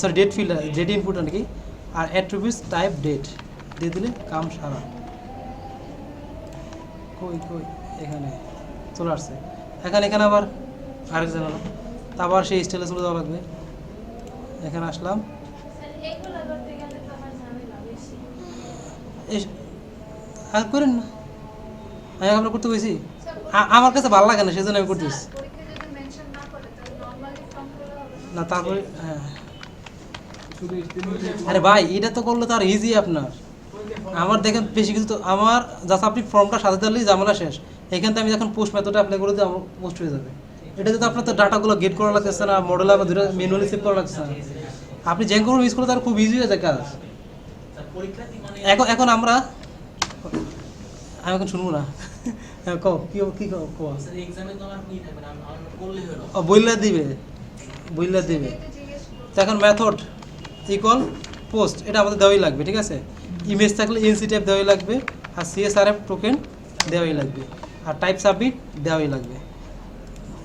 sorry date field, date input নাকি, আর অ্যাট্রিবিউটস টাইপ ডেট দিয়ে দিলে কাম সারা। কই এখানে চলে আসছে, এখানে আবার আরেক জানালো, তা আবার সেই স্টাইলে চলে যাওয়া লাগবে। এখানে আসলাম, স্যার এইগুলো করতে গেলে তো আমার ঝামেলা বেশি। আর করেন না, আমি আপনার করতে বলছি, আমার কাছে ভালো লাগে না সেজন্য আমি করতেছি স্যার, পরীক্ষায় যদি মেনশন না করে তাহলে নরমালি ফর্ম করে হবে না। তারপরে হ্যাঁ, শুধু স্টেটমেন্ট আরে ভাই এটা তো করলে তো আর ইজি আপনার, আমার দেখেন বেশি কিছু তো, আমার জাস্ট আপনি ফর্মটা সাজাতে পারলেই ঝামেলা শেষ। এখান থেকে আমি যখন পোস্ট মেথডটা অ্যাপ্লাই করে দিই আমার পোস্ট হয়ে যাবে। এটা যদি আপনার তো ডাটাগুলো গেট করা লাগতেছে না, মডেল আবার দুটো ম্যানুয়ালি সেভ করা লাগছে না, আপনি জ্যাঙ্গো ইউজ করলে তার খুব ইজি হয়ে যায় কাজ। এখন আমরা আমি এখন শুনবো না। হ্যাঁ কও কি কি কও বইলা দিবে তো এখন মেথড ইকুয়াল পোস্ট এটা আমাদের দেওয়াই লাগবে, ঠিক আছে। ইমেজ থাকলে এনসি টাইপ দেওয়াই লাগবে, আর সিএসআরএফ টোকেন দেওয়াই লাগবে, আর টাইপ সাবমিট দেওয়াই লাগবে।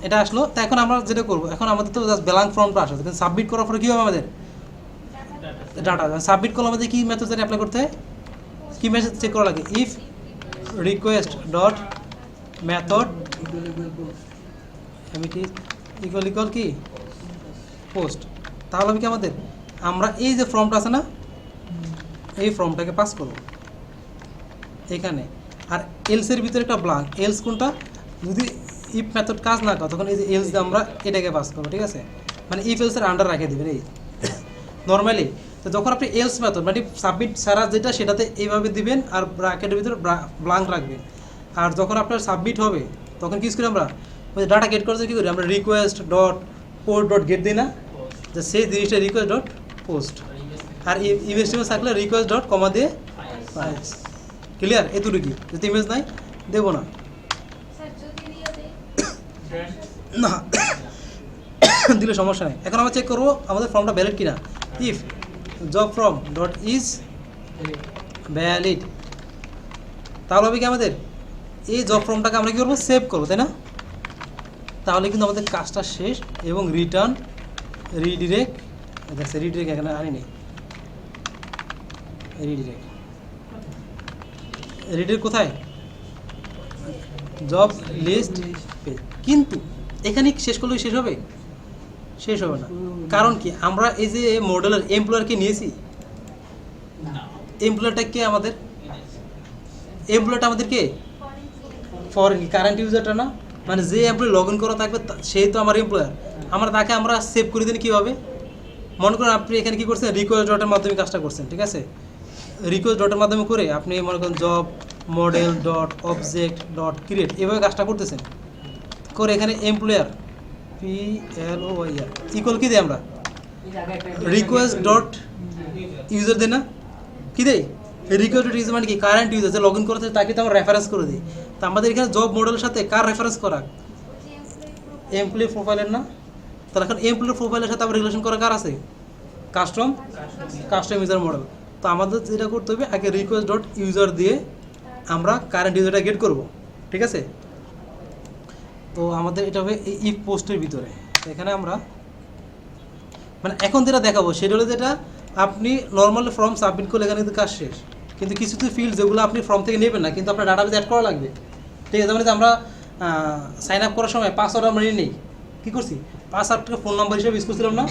এটা আসলো। তো এখন আমরা যেটা করবো, এখন আমাদের তো জাস্ট ব্ল্যাঙ্ক ফর্মটা আসলো, কিন্তু সাবমিট করার পরে কী হবে আমাদের ডাটা সাবমিট করলে আমাদের কী মেথড অ্যাপ্লাই করতে হয়, কী মেথড চেক করা লাগে, if request dot method equal কি পোস্ট। তাহলে হবে কি আমাদের আমরা এই যে ফর্মটা আছে না, এই ফর্মটাকে পাস করব এখানে, আর এলসের ভিতরে একটা ব্ল্যাঙ্ক, এলস কোনটা, যদি ইফ মেথড কাজ না করে তখন এই যে এলস দিয়ে আমরা এটাকে পাস করবো, ঠিক আছে। মানে ইফ এলসের আন্ডার রাখে দেবেন এই নর্মালি। তো যখন আপনি এলস মেথড মানে সাবমিট ছাড়া যেটা সেটাতে এইভাবে দিবেন, আর ব্র্যাকেটের ভিতরে ব্ল্যাঙ্ক রাখবেন। আর যখন আপনার সাবমিট হবে তখন কি করি আমরা, ওই ডাটা গেট করতে কী করি আমরা, request dot post dot gate দিই না, যে সেই জিনিসটা রিকোয়েস্ট ডট পোস্ট, আর ইমেজ টিমেজ থাকলে রিকোয়েস্ট ডট কমা দিয়ে ফাইলস। ক্লিয়ার? এতটুকু কি, যদি ইমেজ নাই দেবো না না দিলে সমস্যা নেই। এখন আমরা চেক করবো আমাদের ফর্মটা ভ্যালিড কিনা। If job form dot is valid, তাহলে হবে কি আমাদের এই জব ফর্মটাকে আমরা কী করবো, সেভ করবো, তাই না। তাহলে কিন্তু আমাদের কাজটা শেষ, এবং রিটার্ন রিডিরেক্ট দেখছে, রিডিরেক্ট এখানে আনি নেই, রিডিরেক্ট কোথায়, জব লিস্ট পেজ। কিন্তু এখানে শেষ করলে শেষ হবে না। কারণ কি, আমরা এই যে মডেলের এমপ্লয়ারকে নিয়েছি, এমপ্লয়ারটা কে আমাদের, এমপ্লয়ারটা আমাদের কে ফরেন, কারেন্ট ইউজারটা না, মানে যে এমপ্লয় লগ ইন করা থাকবে সেই তো আমার এমপ্লয়ার। তাকে আমরা সেভ করে দিন কীভাবে, মনে করেন আপনি এখানে কী করছেন, রিকোয়েস্ট ডটের মাধ্যমে কাজটা করছেন, ঠিক আছে। রিকোয়েস্ট ডটের মাধ্যমে করে আপনি মনে করেন job model dot object dot create এভাবে কাজটা করতেছেন, করে এখানে এমপ্লয়ার PLOYR ইকুয়াল কী দিই আমরা, রিকোয়েস্ট ডট ইউজার দেয় না, কী দেয় রিকোয়েস্ট ডট ইউজার, মানে কি কারেন্ট ইউজার যে লগ ইন করেছে তাকে তো আমরা রেফারেন্স করে দিই। তো আমাদের এখানে জব মডেলের সাথে কার রেফারেন্স করা, এমপ্লয়ি প্রোফাইলের না। তাহলে এখন এমপ্লয়ি প্রোফাইলের সাথে আবার রিলেশন করা কার আছে, কাস্টম ইউজার মডেল। তো আমাদের যেটা করতে হবে, আগে রিকোয়েস্ট ডট ইউজার দিয়ে আমরা কারেন্ট ইউজারটা গেট করব, ঠিক আছে। তো আমাদের এটা হবে এই ইফ পোস্টের ভিতরে। এখানে আমরা মানে এখন যেটা দেখাবো সেটা হলো যেটা আপনি নর্মাল ফর্ম সাবমিট করলে এখানে কিন্তু কাজ শেষ, কিন্তু কিছু কিছু ফিল্ড যেগুলো আপনি ফর্ম থেকে নেবেন না, কিন্তু আপনার ডাটাবেজ অ্যাড করা লাগবে, ঠিক আছে। মানে আমরা সাইন আপ করার সময় পাসওয়ার্ড আমরা নিয়ে নিই, কী করছি, পাসওয়ার্ডটাকে ফোন নাম্বার হিসেবে ইউজ করছিলাম না,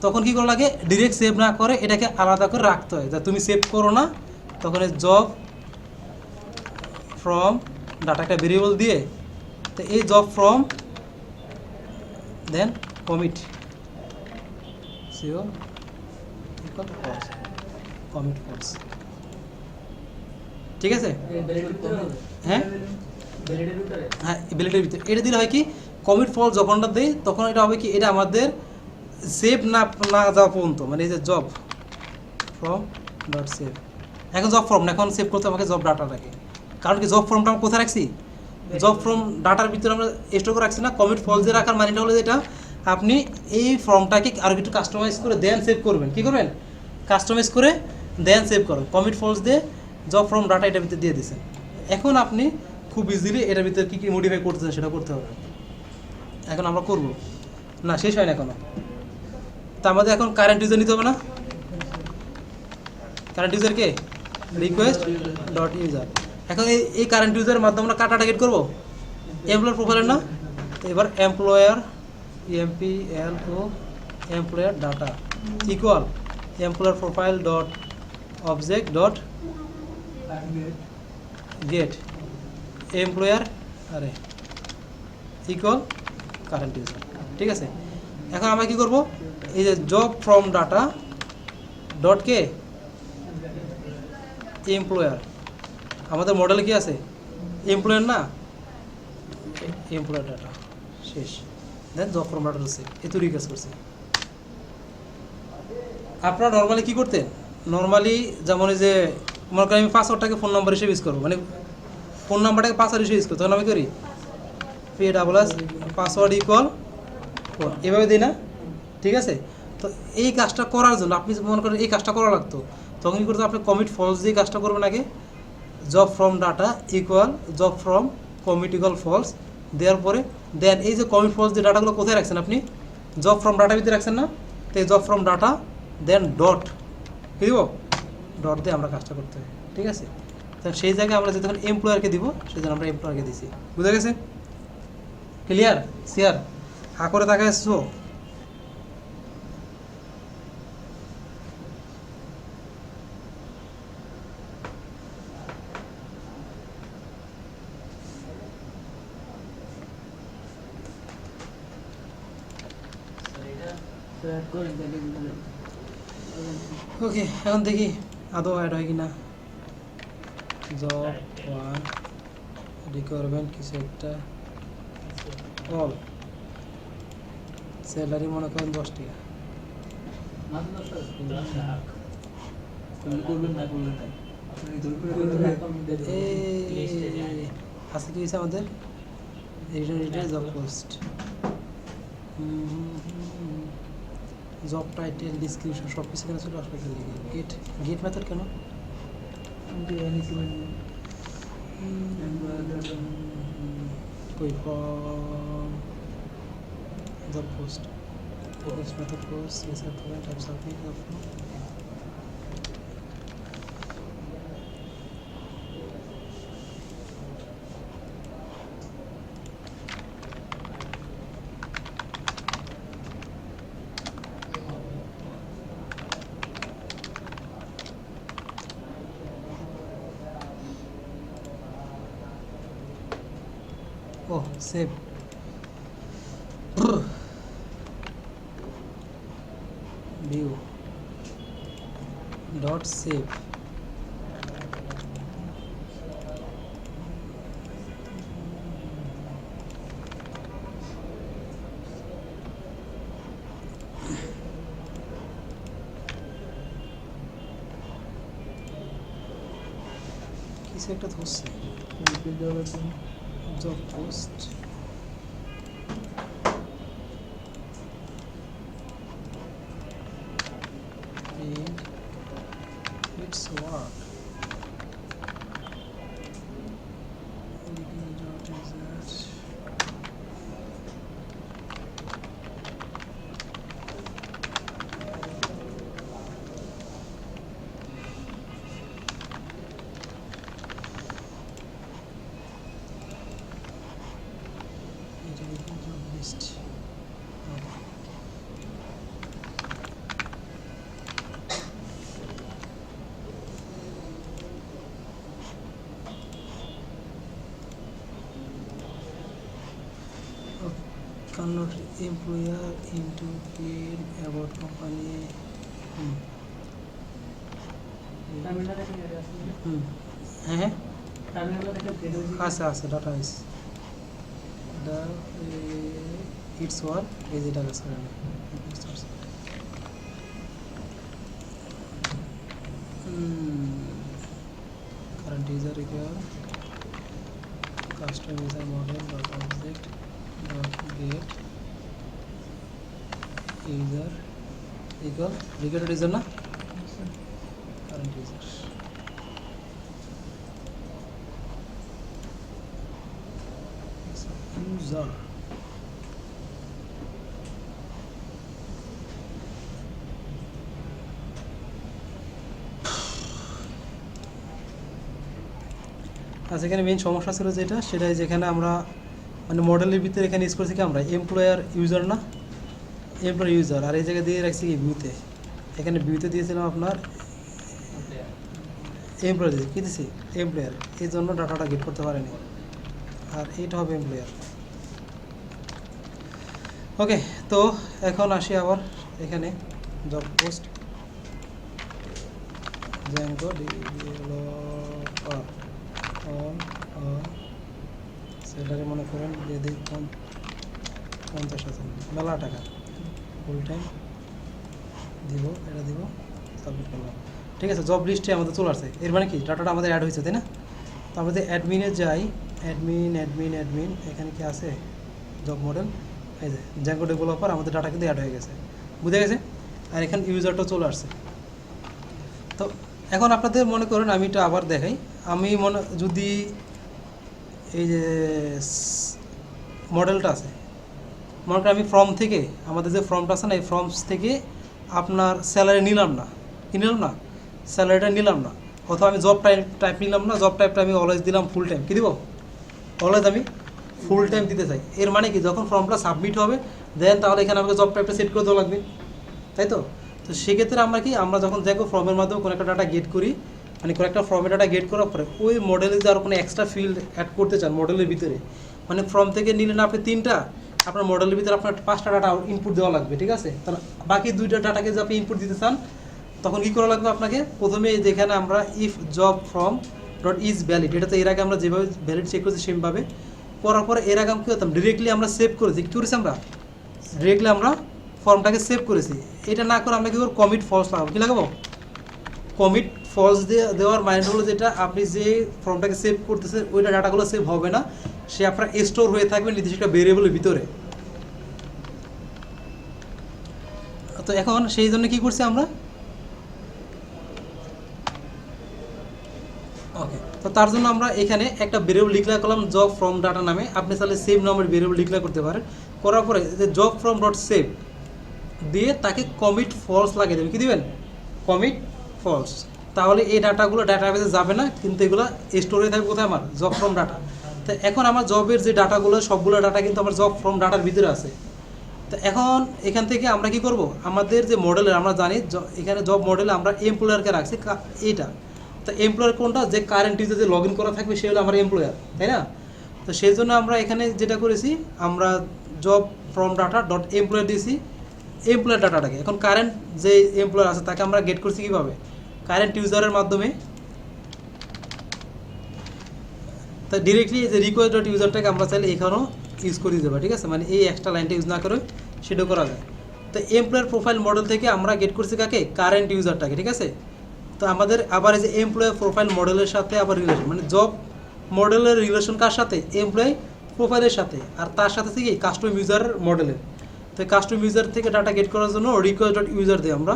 তখন কী করা লাগে, ডিরেক্ট সেভ না করে এটাকে আলাদা করে রাখতে হয়, যা তুমি সেভ করো না। তখন জব ফ্রম ডাটা একটা ভেরিয়েবল দিয়ে, তো এই job form then commit false, ঠিক আছে। হ্যাঁ হ্যাঁ ভ্যালিডের ভিতরে এটা দিলে হয় কি, কমিট ফলস যখনটা দেয় তখন এটা হবে কি, এটা আমাদের সেভ না যাওয়া পর্যন্ত, মানে এই যে জব ফর্ম ডট সেভ, এখন জব ফর্ম এখন সেভ করতে আমাকে জব ডাটাটাকে, কারণ কি জব ফর্মটা আমরা কোথায় রাখছি, জব ফর্ম ডাটার ভিতরে আমরা স্টোর করে রাখছি না। কমিট ফলসে রাখার মানেটা হলো যেটা আপনি এই ফর্মটাকে আরও একটু কাস্টমাইজ করে দেন সেভ করবেন, কী করবেন, কাস্টমাইজ করে দেন সেভ করবেন, কমিট ফলস দিয়ে জব ফর্ম ডাটা এটার ভিতরে দিয়ে দিয়েছেন। এখন আপনি খুব ইজিলি এটার ভিতরে কী কী মডিফাই করতেছেন সেটা করতে হবে। এখন আমরা করব না, শেষ হয় না এখনও। তা আমাদের এখন কারেন্ট ইউজার নিতে হবে না, কারেন্ট ইউজার কে, রিকোয়েস্ট ডট ইউজার। এখন এই কারেন্ট ইউজারের মাধ্যমে আমরা কাটা টার্গেট করবো, এমপ্লয়ার প্রোফাইলের না। তো এবার employer EMPLO employer data equal employer profile dot object dot gate employer equal current user, ঠিক আছে। এখন আমরা কী করবো, এই যে job from data dot K employer, আমাদের মডেলে কি আছে এমপ্লয়ার না, এমপ্লয়ার ডাটা শেষ, দেন জব ফর্ম ডাটা হচ্ছে এত রিকোয়েস্ট করছে। আপনারা নর্মালি কী করতেন, নর্মালি যেমন এই যে মনে করেন আমি পাসওয়ার্ডটাকে ফোন নাম্বার হিসেবে ইউজ করবো, মানে ফোন নাম্বারটাকে পাসওয়ার্ড হিসেবে ইউজ করবো, তখন আমি করি PASS পাসওয়ার্ড ইকুয়াল ফোন, এভাবে দিই না? ঠিক আছে, তো এই কাজটা করার জন্য আপনি মনে করেন এই কাজটা করা লাগতো, তখন কী করতে আপনি কমিট ফলস দিয়ে কাজটা করবেন আগে। Job from data equal job form commit equal false দেওয়ার পরে দেন এই যে কমিট ফলস দিয়ে ডাটাগুলো কোথায় রাখছেন আপনি, জব ফ্রম ডাটা ভিতরে রাখছেন না? তো এই job from data then dot কী দিব, ডট দিয়ে আমরা কাজটা করতে হবে। ঠিক আছে, তো সেই জায়গায় আমরা যখন এমপ্লয়ারকে দিব সেই জন্য আমরা এমপ্লয়ারকে দিছি। বুঝা গেছে? ক্লিয়ার? শেয়ার হা করে তাকায় এসছো? স্যার অ্যাড করেন তাহলে বুঝে যাবে। ওকে, এখন দেখি আদৌ অ্যাড হয় কি না। জব ওয়ান রিকোয়ারমেন্ট কিছু একটা অল স্যালারি মনে করেন 10 টাকা। মাত্র 10 টাকা করবেন না করলেন না আপনি জোর করে করবেন। এই আজকে কি হয়েছে আমাদের return job post, job title description সব কিছু কেন চলে আসলে গেট গেট মেথড কেন? আমি এনেছি কই from job post this method goes yes at the types of things of oh save view dot save কিছু একটা ধরছে job post and its work job list convert employer into paid about company terminal থেকে এটা আসলে হ্যাঁ terminal থেকে fade হয়েছে আচ্ছা আচ্ছা data is the its work is it as current user require custom user model dot object dot get user equal required user na current user user আচ্ছা, এখানে মেইন সমস্যা ছিল যেটা সেটাই, যেখানে আমরা মানে মডেলের ভিতরে এখানে ইউজ করছি কি আমরা এমপ্লয়ার ইউজার না, এমপ্লয়ার ইউজার, আর এই জায়গায় দিয়ে রাখছি কি ভিউতে, এখানে ভিউতে দিয়েছিলাম আপনার এমপ্লয়ার কী দিছি এমপ্লয়ার, এই জন্য ডাটাটা গেট করতে পারেনি, আর এইটা হবে এমপ্লয়ার। ওকে, তো এখন আসি আবার এখানে job post Zango developer on salary মনে করেন দিয়ে দিই 50,000, মেলা টাকা ফুল টাইম দিব, এটা দিব, সাবমিট করলাম। ঠিক আছে, জব লিস্টে আমাদের চলে আসছে। এর মানে কি ডাটাটা আমাদের অ্যাড হয়েছে, তাই না? তো আমরা যদি অ্যাডমিনে যাই, অ্যাডমিন এখানে কি আছে জব মডেল, এই যে জ্যাঙ্গো ডেভেলপার, আমাদের ডাটা কিন্তু অ্যাড হয়ে গেছে, বুঝে গেছে। আর এখানে ইউজারটা চলে আসছে। তো এখন আপনাদের মনে করেন আমি এটা আবার দেখাই, আমি যদি এই যে মডেলটা আছে, মনে করেন আমি ফর্ম থেকে, আমাদের যে ফর্মটা আছে না, এই ফর্মস থেকে আপনার স্যালারি নিলাম না, কি নিলাম না, স্যালারিটা নিলাম না, অথবা আমি জব টাইপ নিলাম না, জব টাইপটা আমি অলওয়েজ দিলাম ফুল টাইম, কী দিব, অলওয়েজ আমি ফুল টাইম দিতে চাই। এর মানে কি যখন ফর্মটা সাবমিট হবে দেন তাহলে এখানে আমাকে জব টাইপটা সেট করে দেওয়া লাগবে, তাই তো। তো সেক্ষেত্রে আমরা যখন দেখো ফর্মের মাধ্যমে কোনো একটা ডাটা গেট করি, মানে কোনো একটা ফর্মের ডাটা গেট করার পরে ওই মডেলে যে আরও কোনো এক্সট্রা ফিল্ড অ্যাড করতে চান মডেলের ভিতরে, মানে ফর্ম থেকে নিলেন আপনি 3টা, আপনার মডেলের ভিতরে আপনার 5টা ডাটা ইনপুট দেওয়া লাগবে, ঠিক আছে। তাহলে বাকি 2টা ডাটাকে যে আপনি ইনপুট দিতে চান তখন কী করা লাগবে আপনাকে, প্রথমে যেখানে আমরা if job form dot is valid, এটা তো এর আগে আমরা যেভাবে ভ্যালিড চেক করেছি সেমভাবে করার পরে এর আগে আমি কী করতাম, ডিরেক্টলি আমরা সেভ করেছি, কী করেছি আমরা ডিরেক্টলি আমরা ফর্মটাকে সেভ করেছি। এটা না করে আমরা কী করবো, কমিট ফলস লাগাবো, কী লাগাবো, কমিট ফলস দেওয়ার মাইন্ড হলো যেটা আপনি যে ফর্মটাকে সেভ করতেছেন ওইটা ডাটাগুলো সেভ হবে না, সে আপনার স্টোর হয়ে থাকবে নির্দিষ্ট একটা ভেরিয়েবলের ভিতরে। তো এখন সেই জন্য কী করছি আমরা, ওকে, তো তার জন্য আমরা এখানে একটা ভেরিয়েবল ডিক্লেয়ার করলাম জব ফ্রম ডাটা নামে, আপনি তাহলে সেভ নামের ভেরিয়েবল ডিক্লেয়ার করতে পারেন। করার পরে যে জব ফ্রম ডট সেভ দিয়ে তাকে কমিট ফলস লাগিয়ে দেবেন, কী দিবেন, কমিট ফলস। তাহলে এই ডাটাগুলো ডাটাবেসে যাবে না, কিন্তু এগুলো স্টোরে থাকবে কোথায়, আমার জব ফ্রম ডাটা। তো এখন আমার জবের যে ডাটাগুলো সবগুলো ডাটা কিন্তু আমার জব ফ্রম ডাটার ভিতরে আছে। তো এখন এখান থেকে আমরা কি করব, আমাদের যে মডেলের আমরা জানি এখানে জব মডেলে আমরা এমপ্লয়ারকে রাখছি এইটা। তো এমপ্লয়ার কোনটা, যে কারেন্ট ইউজার যে লগ ইন করা থাকবে সে হলো আমার এমপ্লয়ার, তাই না। তো সেই জন্য আমরা এখানে যেটা করেছি, আমরা job from data dot employer দিয়েছি এমপ্লয়ার ডাটাটাকে। এখন কারেন্ট যে এমপ্লয়ার আছে তাকে আমরা গেট করছি কীভাবে, কারেন্ট ইউজারের মাধ্যমে। তা ডিরেক্টলি যে রিকোয়েস্ট ডট ইউজারটাকে আমরা চাইলে এখানেও ইউজ করে দিতে পারি, ঠিক আছে, মানে এই এক্সট্রা লাইনটা ইউজ না করে সেটাও করা যায়। তো এমপ্লয়ার প্রোফাইল মডেল থেকে আমরা গেট করছি কাকে, কারেন্ট ইউজারটাকে, ঠিক আছে। তো আমাদের আবার এই যে এমপ্লয়ার প্রোফাইল মডেলের সাথে আবার রিলেশন, মানে জব মডেলের রিলেশন কার সাথে, এমপ্লয়ি প্রোফাইলের সাথে, আর তার সাথে থেকে কাস্টম ইউজার মডেলের। তো কাস্টম ইউজার থেকে ডাটা গেট করার জন্য রিকোয়েস্ট ডট ইউজার দিই আমরা,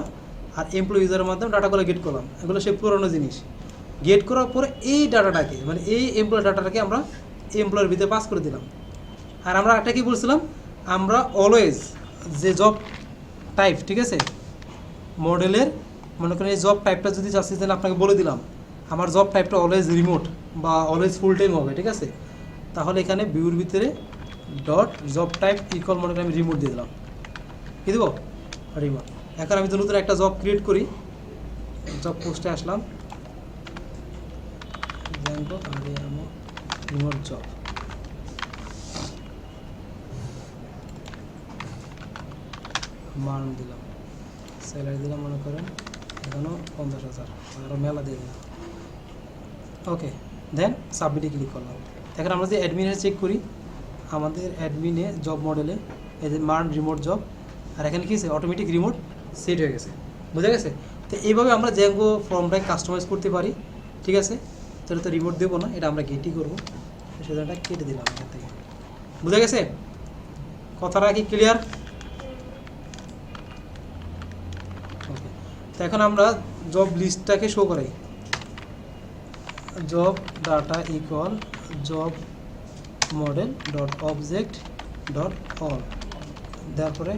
আর এমপ্লয়ি ইউজারের মাধ্যমে ডাটাগুলো গেট করলাম। এগুলো সে পুরোনো জিনিস। গেট করার পরে এই ডাটাটাকে, মানে এই এমপ্লয় ডাটাটাকে আমরা এমপ্লয়ের ভিতরে পাস করে দিলাম। আর আমরা একটা কী বলছিলাম, আমরা অলওয়েজ যে জব টাইপ, ঠিক আছে, মডেলের মনে করেন এই জব টাইপটা যদি চাচ্ছি তাহলে আপনাকে বলে দিলাম আমার জব টাইপটা অলওয়েজ রিমোট বা অলওয়েজ ফুল টাইম হবে, ঠিক আছে। তাহলে এখানে ভিউর ভিতরে ডট জব টাইপ ইকুয়াল মনে করেন আমি রিমোট দিয়ে দিলাম, কী দেবো, রিমোট। এখন আমি নতুন একটা জব ক্রিয়েট করি, জব পোস্টে আসলাম, জানবো আমি আমার রিমোট জব, মান দিলাম, স্যালারি দিলাম মনে করেন এখনও 50,000, আরও মেলা দিয়ে দিলাম, ওকে। দেন সাবমিটে ক্লিক করলাম। এখন আমরা যে অ্যাডমিনে চেক করি, আমাদের অ্যাডমিনে জব মডেলে এই যে মান রিমোট জব, আর এখানে কী আছে, অটোমেটিক রিমোট সেট হয়ে গেছে, বুঝা গেছে। তো এইভাবে আমরা জ্যাঙ্গো ফর্মটাকে কাস্টমাইজ করতে পারি, ঠিক আছে। তাহলে তো রিমোট দেবো না, এটা আমরা গেটই করবো, সেটা কেটে দিলাম এখান থেকে, বুঝা গেছে। কথাটা কি ক্লিয়ার? ওকে। তো এখন আমরা জব লিস্টটাকে শো করাই, job data equal job model dot object dot all, তারপরে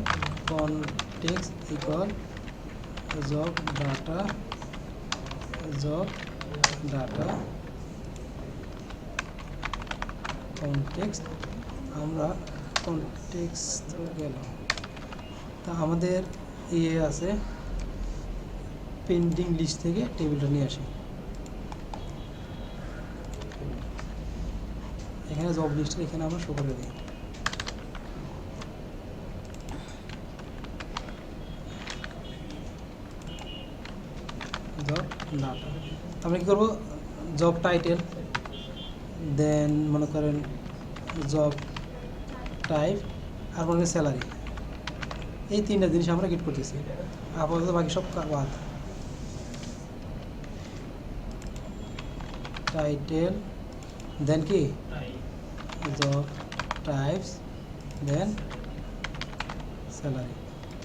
context equal job data context, আমরা কনটেক্সট গেল। তা আমাদের ইয়ে আছে পেন্ডিং লিস্ট থেকে টেবিলটা নিয়ে আসি, এখানে জব লিস্টটা এখানে আমরা শো করে দিই। জব ডাটা, আমরা কী করবো, জব টাইটেল, দেন মনে করেন জব টাইপ, আর মনে করেন স্যালারি, এই তিনটা জিনিস আমরা গেট করতেছি, আপাতত বাকি সব বাদ। টাইটেল, দেন কি জব টাইপস, দেন স্যালারি,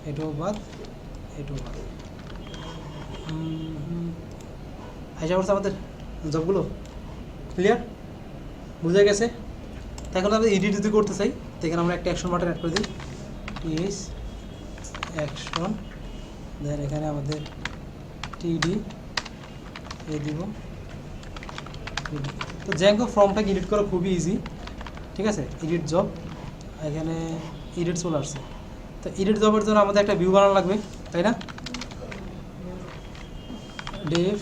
এটাও বাদ, এটাও বাদ। আশা করছে আমাদের জবগুলো ক্লিয়ার, বুঝে গেছে। তো এখন আমরা এডিট যদি করতে চাই, তো এখানে আমরা একটা অ্যাকশন বাটন অ্যাড করে দিই, টিএস অ্যাকশন, দেন এখানে আমাদের টিডি এ দিব। তো জ্যাঙ্গো ফর্মটাকে এডিট করা খুবই ইজি, ঠিক আছে। এডিট জব, এখানে এডিট চলে আসছে। তো এডিট জবের জন্য আমাদের একটা ভিউ বানানো লাগবে, তাই না? ডেফ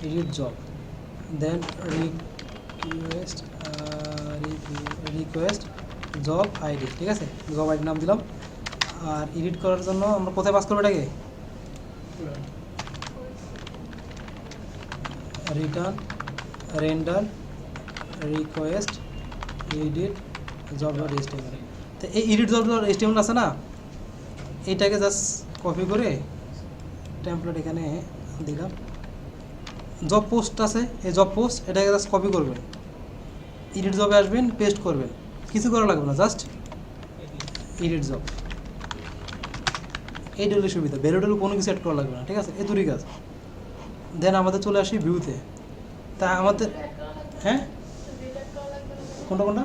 এডিট জব, দেন রিকোয়েস্ট জব আইডি, ঠিক আছে। জব আইডি নাম দিলাম। আর এডিট করার জন্য আমরা কোথায় পাস করবো এটাকে? Return render request edit job dot HTML. তো এই এডিট জব ডট এইচটিএমএল আছে না, এইটাকে জাস্ট কপি করে টেমপ্লেট এখানে দিলাম। জব পোস্ট আছে, এই জব পোস্ট এটাকে জাস্ট কপি করবেন, এডিট জবে আসবেন, পেস্ট করবেন, কিছু করা লাগবে না, জাস্ট এডিট জব। এইটা হলে সুবিধা, বেরোডেল কোনো কিছু অ্যাড করা লাগবে না, ঠিক আছে। এই দুটোই কাজ। দেন আমাদের চলে আসি ভিউতে। তা আমাদের হ্যাঁ কোনটা কোনটা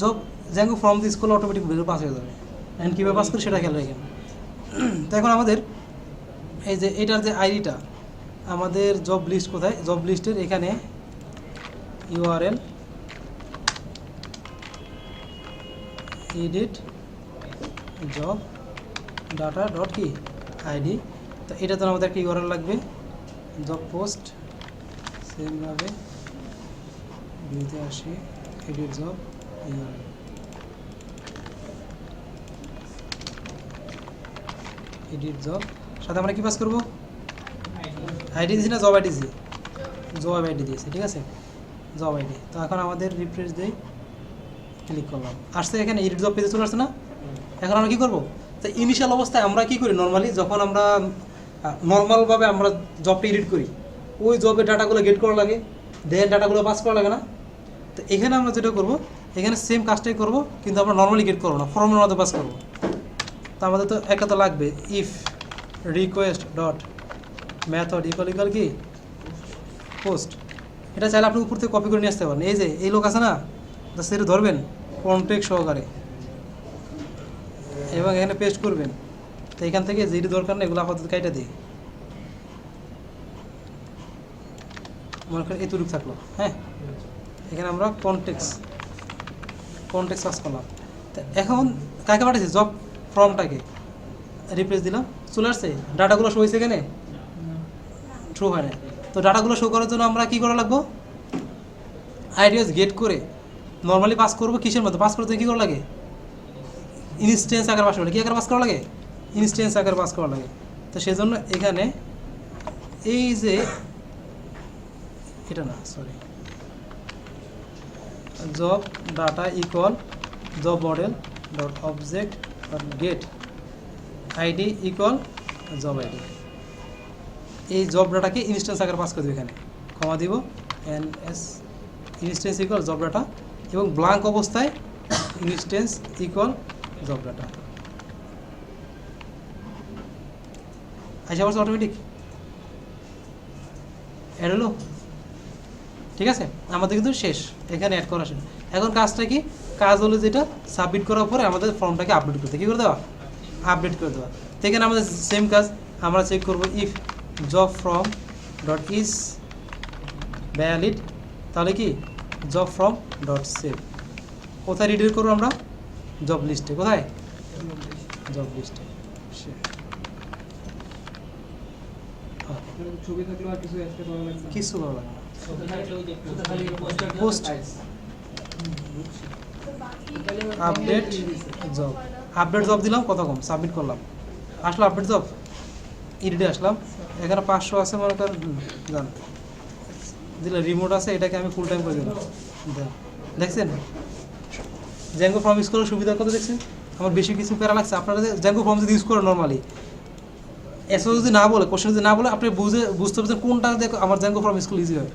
জব জ্যাঙ্গো ফর্ম দিস করলে অটোমেটিক ভ্যালু পাস হয়ে যাবে। এখন কীভাবে পাস করি সেটা খেয়াল রাখেন। তো এখন আমাদের এই যে এটার যে আইডিটা, আমাদের জব লিস্ট কোথায়? জব লিস্টের এখানে URL edit job data dot কি আইডি। তো এটা তো আমাদের একটা ইউআরএল লাগবে, জব পোস্ট সেমভাবে ভিউতে আসি, edit job URL, edit job সাথে আমরা কি পাস করবো? আইডি দিয়েছি না জব আইডি দিয়েছি? জব আইডি দিয়েছি, ঠিক আছে, জব আইডি। তো এখন আমাদের রিফ্রেশ দিই, ক্লিক করলাম, আসছে এখানে এডিট জব পেজে চলে আসছে না। এখন আমরা কী করবো? তো ইনিশিয়াল অবস্থায় আমরা কী করি নর্মালি, যখন আমরা নর্মালভাবে আমরা জবটা এডিট করি, ওই জবের ডাটাগুলো গেট করা লাগে, দেন ডাটাগুলো পাস করা লাগে না। তো এখানে আমরা যেটা করবো, এখানে সেম কাজটাই করবো, কিন্তু আমরা নর্মালি গেট করবো না, ফর্মের মধ্যে পাস করবো। তো আমাদের তো একটা তো লাগবে, if request dot method equal কি পোস্ট। এটা চাইলে আপনি উপর থেকে কপি করে নিয়ে আসতে পারেন। এই যে এই লোক আছে না, সেটা ধরবেন কন্টেক্ট সহকারে এবং এখানে পেস্ট করবেন। তো এখান থেকে যেটি দরকার নেই এগুলো আপাতত কাইটা দিই, মনে করেন এতটুকু থাকলো। হ্যাঁ, এখানে আমরা কন্টেক্স পাস করলাম। তো এখন কাকে পাঠাচ্ছি? জব ফর্মটাকে রিপ্লেস দিলাম, চলে আসছে। ডাটাগুলো শো হয়েছে এখানে? শো হয় না। তো ডাটাগুলো শো করার জন্য আমরা কী করা লাগবো? আইডিয়াস গেট করে নর্মালি পাস করবো। কিসের মধ্যে পাস করতে কী করা লাগে? ইনস্ট্যান্স আকার পাস করা লাগে। কী আকার পাস করা লাগে? ইনস্ট্যান্স আকার পাস করা লাগে। তো সেজন্য এখানে এই যে এটা না, sorry, job data equal job model dot object dot gate ID equal job ID. এই জব ডাটাকে ইনস্ট্যান্স আকার পাস করে দেবো, এখানে কমা দিব, NS instance equal job data, এবং ব্ল্যাঙ্ক অবস্থায় ইনস্ট্যান্স ইকুয়াল জব ডাটা। আইসা পড়ছে অটোমেটিক অ্যাড হলো, ঠিক আছে। আমাদের কিন্তু শেষ, এখানে অ্যাড করা শেষ। এখন কাজটা কি? কাজ হলো যেটা সাবমিট করার পরে আমাদের ফর্মটাকে আপডেট করতে, কী করে দেওয়া? আপডেট করে দেওয়া। তো এখানে আমাদের সেম কাজ, আমরা চেক করবো if job form dot is valid, তাহলে কি জব ফর্ম ডট সেভ। কোথায় রিডিল করবো আমরা? জব লিস্টে। কোথায়? জব লিস্টে। ছবি থাকলেও আর কিছু এক্সট্রা করা লাগবে না। কিছু ভালো লাগে না। Post update job, update job দিলাম, কত কম সাবমিট করলাম, আসলো আপডেট জব, ইডিটে আসলাম, এখানে 500 আছে মনে করেন, জান দিলে রিমোট আছে, এটাকে আমি ফুল টাইম করে দিলাম। দেখছেন জ্যাঙ্গো ফর্ম ইউজ করার সুবিধা কত দেখছেন? আমার বেশি কিছু প্যারা লাগছে, আপনারা জ্যাঙ্গো ফর্ম যদি ইউজ করেন নর্মালি, এসও যদি না বলে, কোশ্চেন যদি না বলে, আপনি বুঝতে পারছেন কোনটা দেখো আমার জ্যাঙ্গো ফর্ম স্কুল ইজি হয়।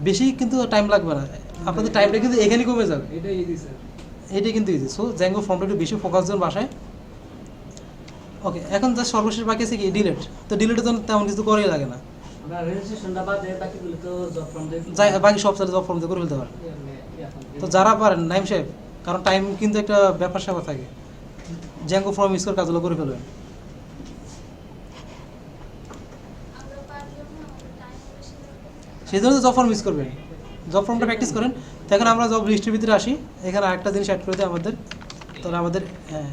বেশি কিন্তু টাইম লাগবে না, আপনাদের টাইমটা কিন্তু এখানেই কমে যাবে, এটাই ইজি স্যার। এটাই কিন্তু ইজি। সো জ্যাঙ্গো ফর্মটা একটু বেশি ফোকাস দেন বাসায়। ওকে, এখন যা সর্বশেষ বাকি আছে কি ডিলিট। তো ডিলিটে তো তেমন কিছু করেই লাগে না, আমরা রেজিস্ট্রেশনটা বাদে বাকিগুলো তো জব ফর্ম দিয়ে যাই বাকি সব সাথে জব ফর্ম দিয়ে করে ফেলতে পারেন। তো যারা পারেন নাইম সাহেব, কারণ টাইম কিন্তু একটা ব্যাপার স্যাপার থাকে, জ্যাঙ্গো ফর্ম ইউজ করে কাজগুলো করে ফেলবেন। আমরা পারলাম না, আমাদের টাইম বেশি লাগবে। সেই জন্য তো জব ফর্ম ইউজ করবেন, জব ফর্মটা প্র্যাকটিস করেন। তো এখন আমরা জব লিস্টের ভিতরে আসি, এখানে আরেকটা জিনিস অ্যাড করে দিই আমাদের, তাহলে আমাদের হ্যাঁ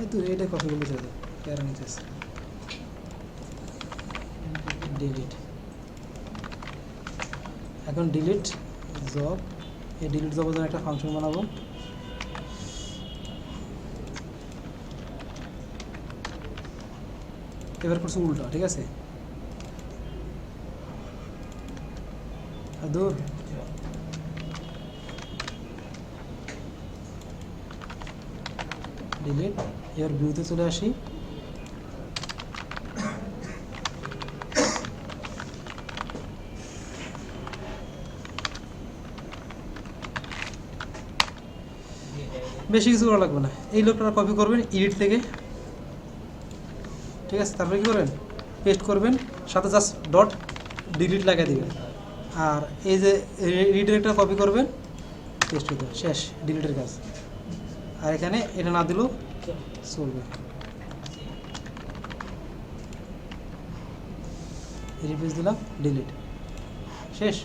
এই তো এইটা কপি করলে চলে যাবে, প্যারা নিতে আসছে। ডিলিট, এখন ডিলিট জব, এই ডিলিট জবের জন্য একটা ফাংশন বানাবো। এবার করছি উল্টা, ঠিক আছে? দূর ডিলিট, এবার ভিউতে চলে আসি। বেশি কিছু করা লাগবে না, এই লোকটা কপি করবেন এডিট থেকে, ঠিক আছে? তারপরে কী করবেন, পেস্ট করবেন, সাথে জাস্ট ডট ডিলিট লাগিয়ে দিবেন। আর এই যে রিডিরেক্টর কপি করবেন, পেস্ট করে দেবেন, শেষ ডিলিটের কাজ। আর এখানে এটা না দিলেও চলবে, রিপ্লেস দিলাম, ডিলিট, শেষ।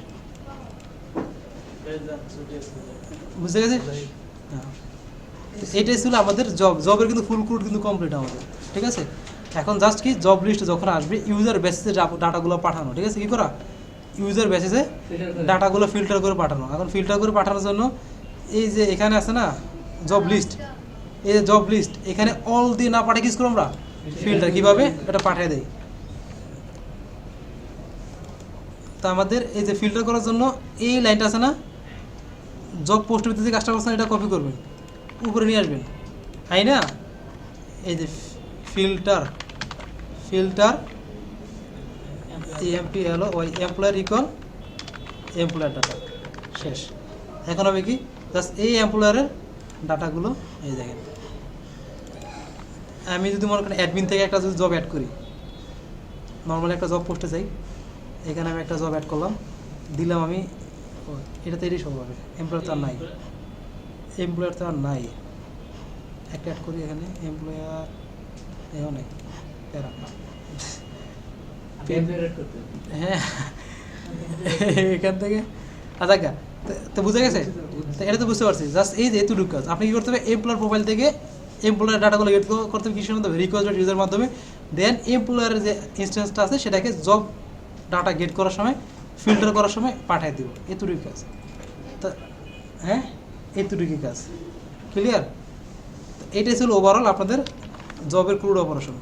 বুঝতে গেছে? হ্যাঁ, এটাই ছিল আমাদের জবের কিন্তু ফুল কোড কিন্তু কমপ্লিট আমাদের, ঠিক আছে? এখন জাস্ট কি জব লিস্ট যখন আসবে ইউজার বেসিসে ডাটাগুলো পাঠানো, ঠিক আছে? কী করা, ইউজার বেসিসে ডাটাগুলো ফিল্টার করে পাঠানো। এখন ফিল্টার করে পাঠানোর জন্য এই যে এখানে আছে না জব লিস্ট, এই যে জব লিস্ট, এখানে অল দিয়ে না পাঠিয়ে কিছু করো আমরা ফিল্টার, কীভাবে এটা পাঠিয়ে দেয়। তা আমাদের এই যে ফিল্টার করার জন্য এই লাইনটা আছে না, জব পোস্টের ভিতরে যে কাজটা করছেন এটা কপি করবেন, উপরে নিয়ে আসবেন, তাই না? এই যে filter employee employer equal employer data, শেষ। এখন হবে কি, জাস্ট এই এমপ্লয়ারের ডাটাগুলো এই দেখেন। আমি যদি মনে করেন অ্যাডমিন থেকে একটা যদি জব অ্যাড করি, নর্মালি একটা জব পোস্টে চাই, এখানে আমি একটা জব অ্যাড করলাম, দিলাম আমি, এটা তো এটাই সব হবে, এমপ্লয়ার তো আর নাই, একটা অ্যাড করি এখানে, এমপ্লয়ার এও নেই, প্যারা। হ্যাঁ, এখান থেকে আচ্ছা, তো বুঝে গেছে? তো এটা তো বুঝতে পারছি, জাস্ট এই যে এতটুকু কাজ। আপনি কী করতে হবে, এমপ্লয়ার প্রোফাইল থেকে এমপ্লয়ার ডাটাগুলো গেট করতে হবে কিসের মাধ্যমে, রিকোয়েস্ট ডট ইউজার মাধ্যমে। দেন এমপ্লয়ারের যে ইনস্ট্যান্সটা আছে সেটাকে জব ডাটা গেট করার সময়, ফিল্টার করার সময় পাঠিয়ে দেবো, এতটুকু কাজ। তো হ্যাঁ, এতটুকু কাজ, ক্লিয়ার? এটাই ছিল ওভারঅল আপনাদের জবের ক্রুড অপারেশন।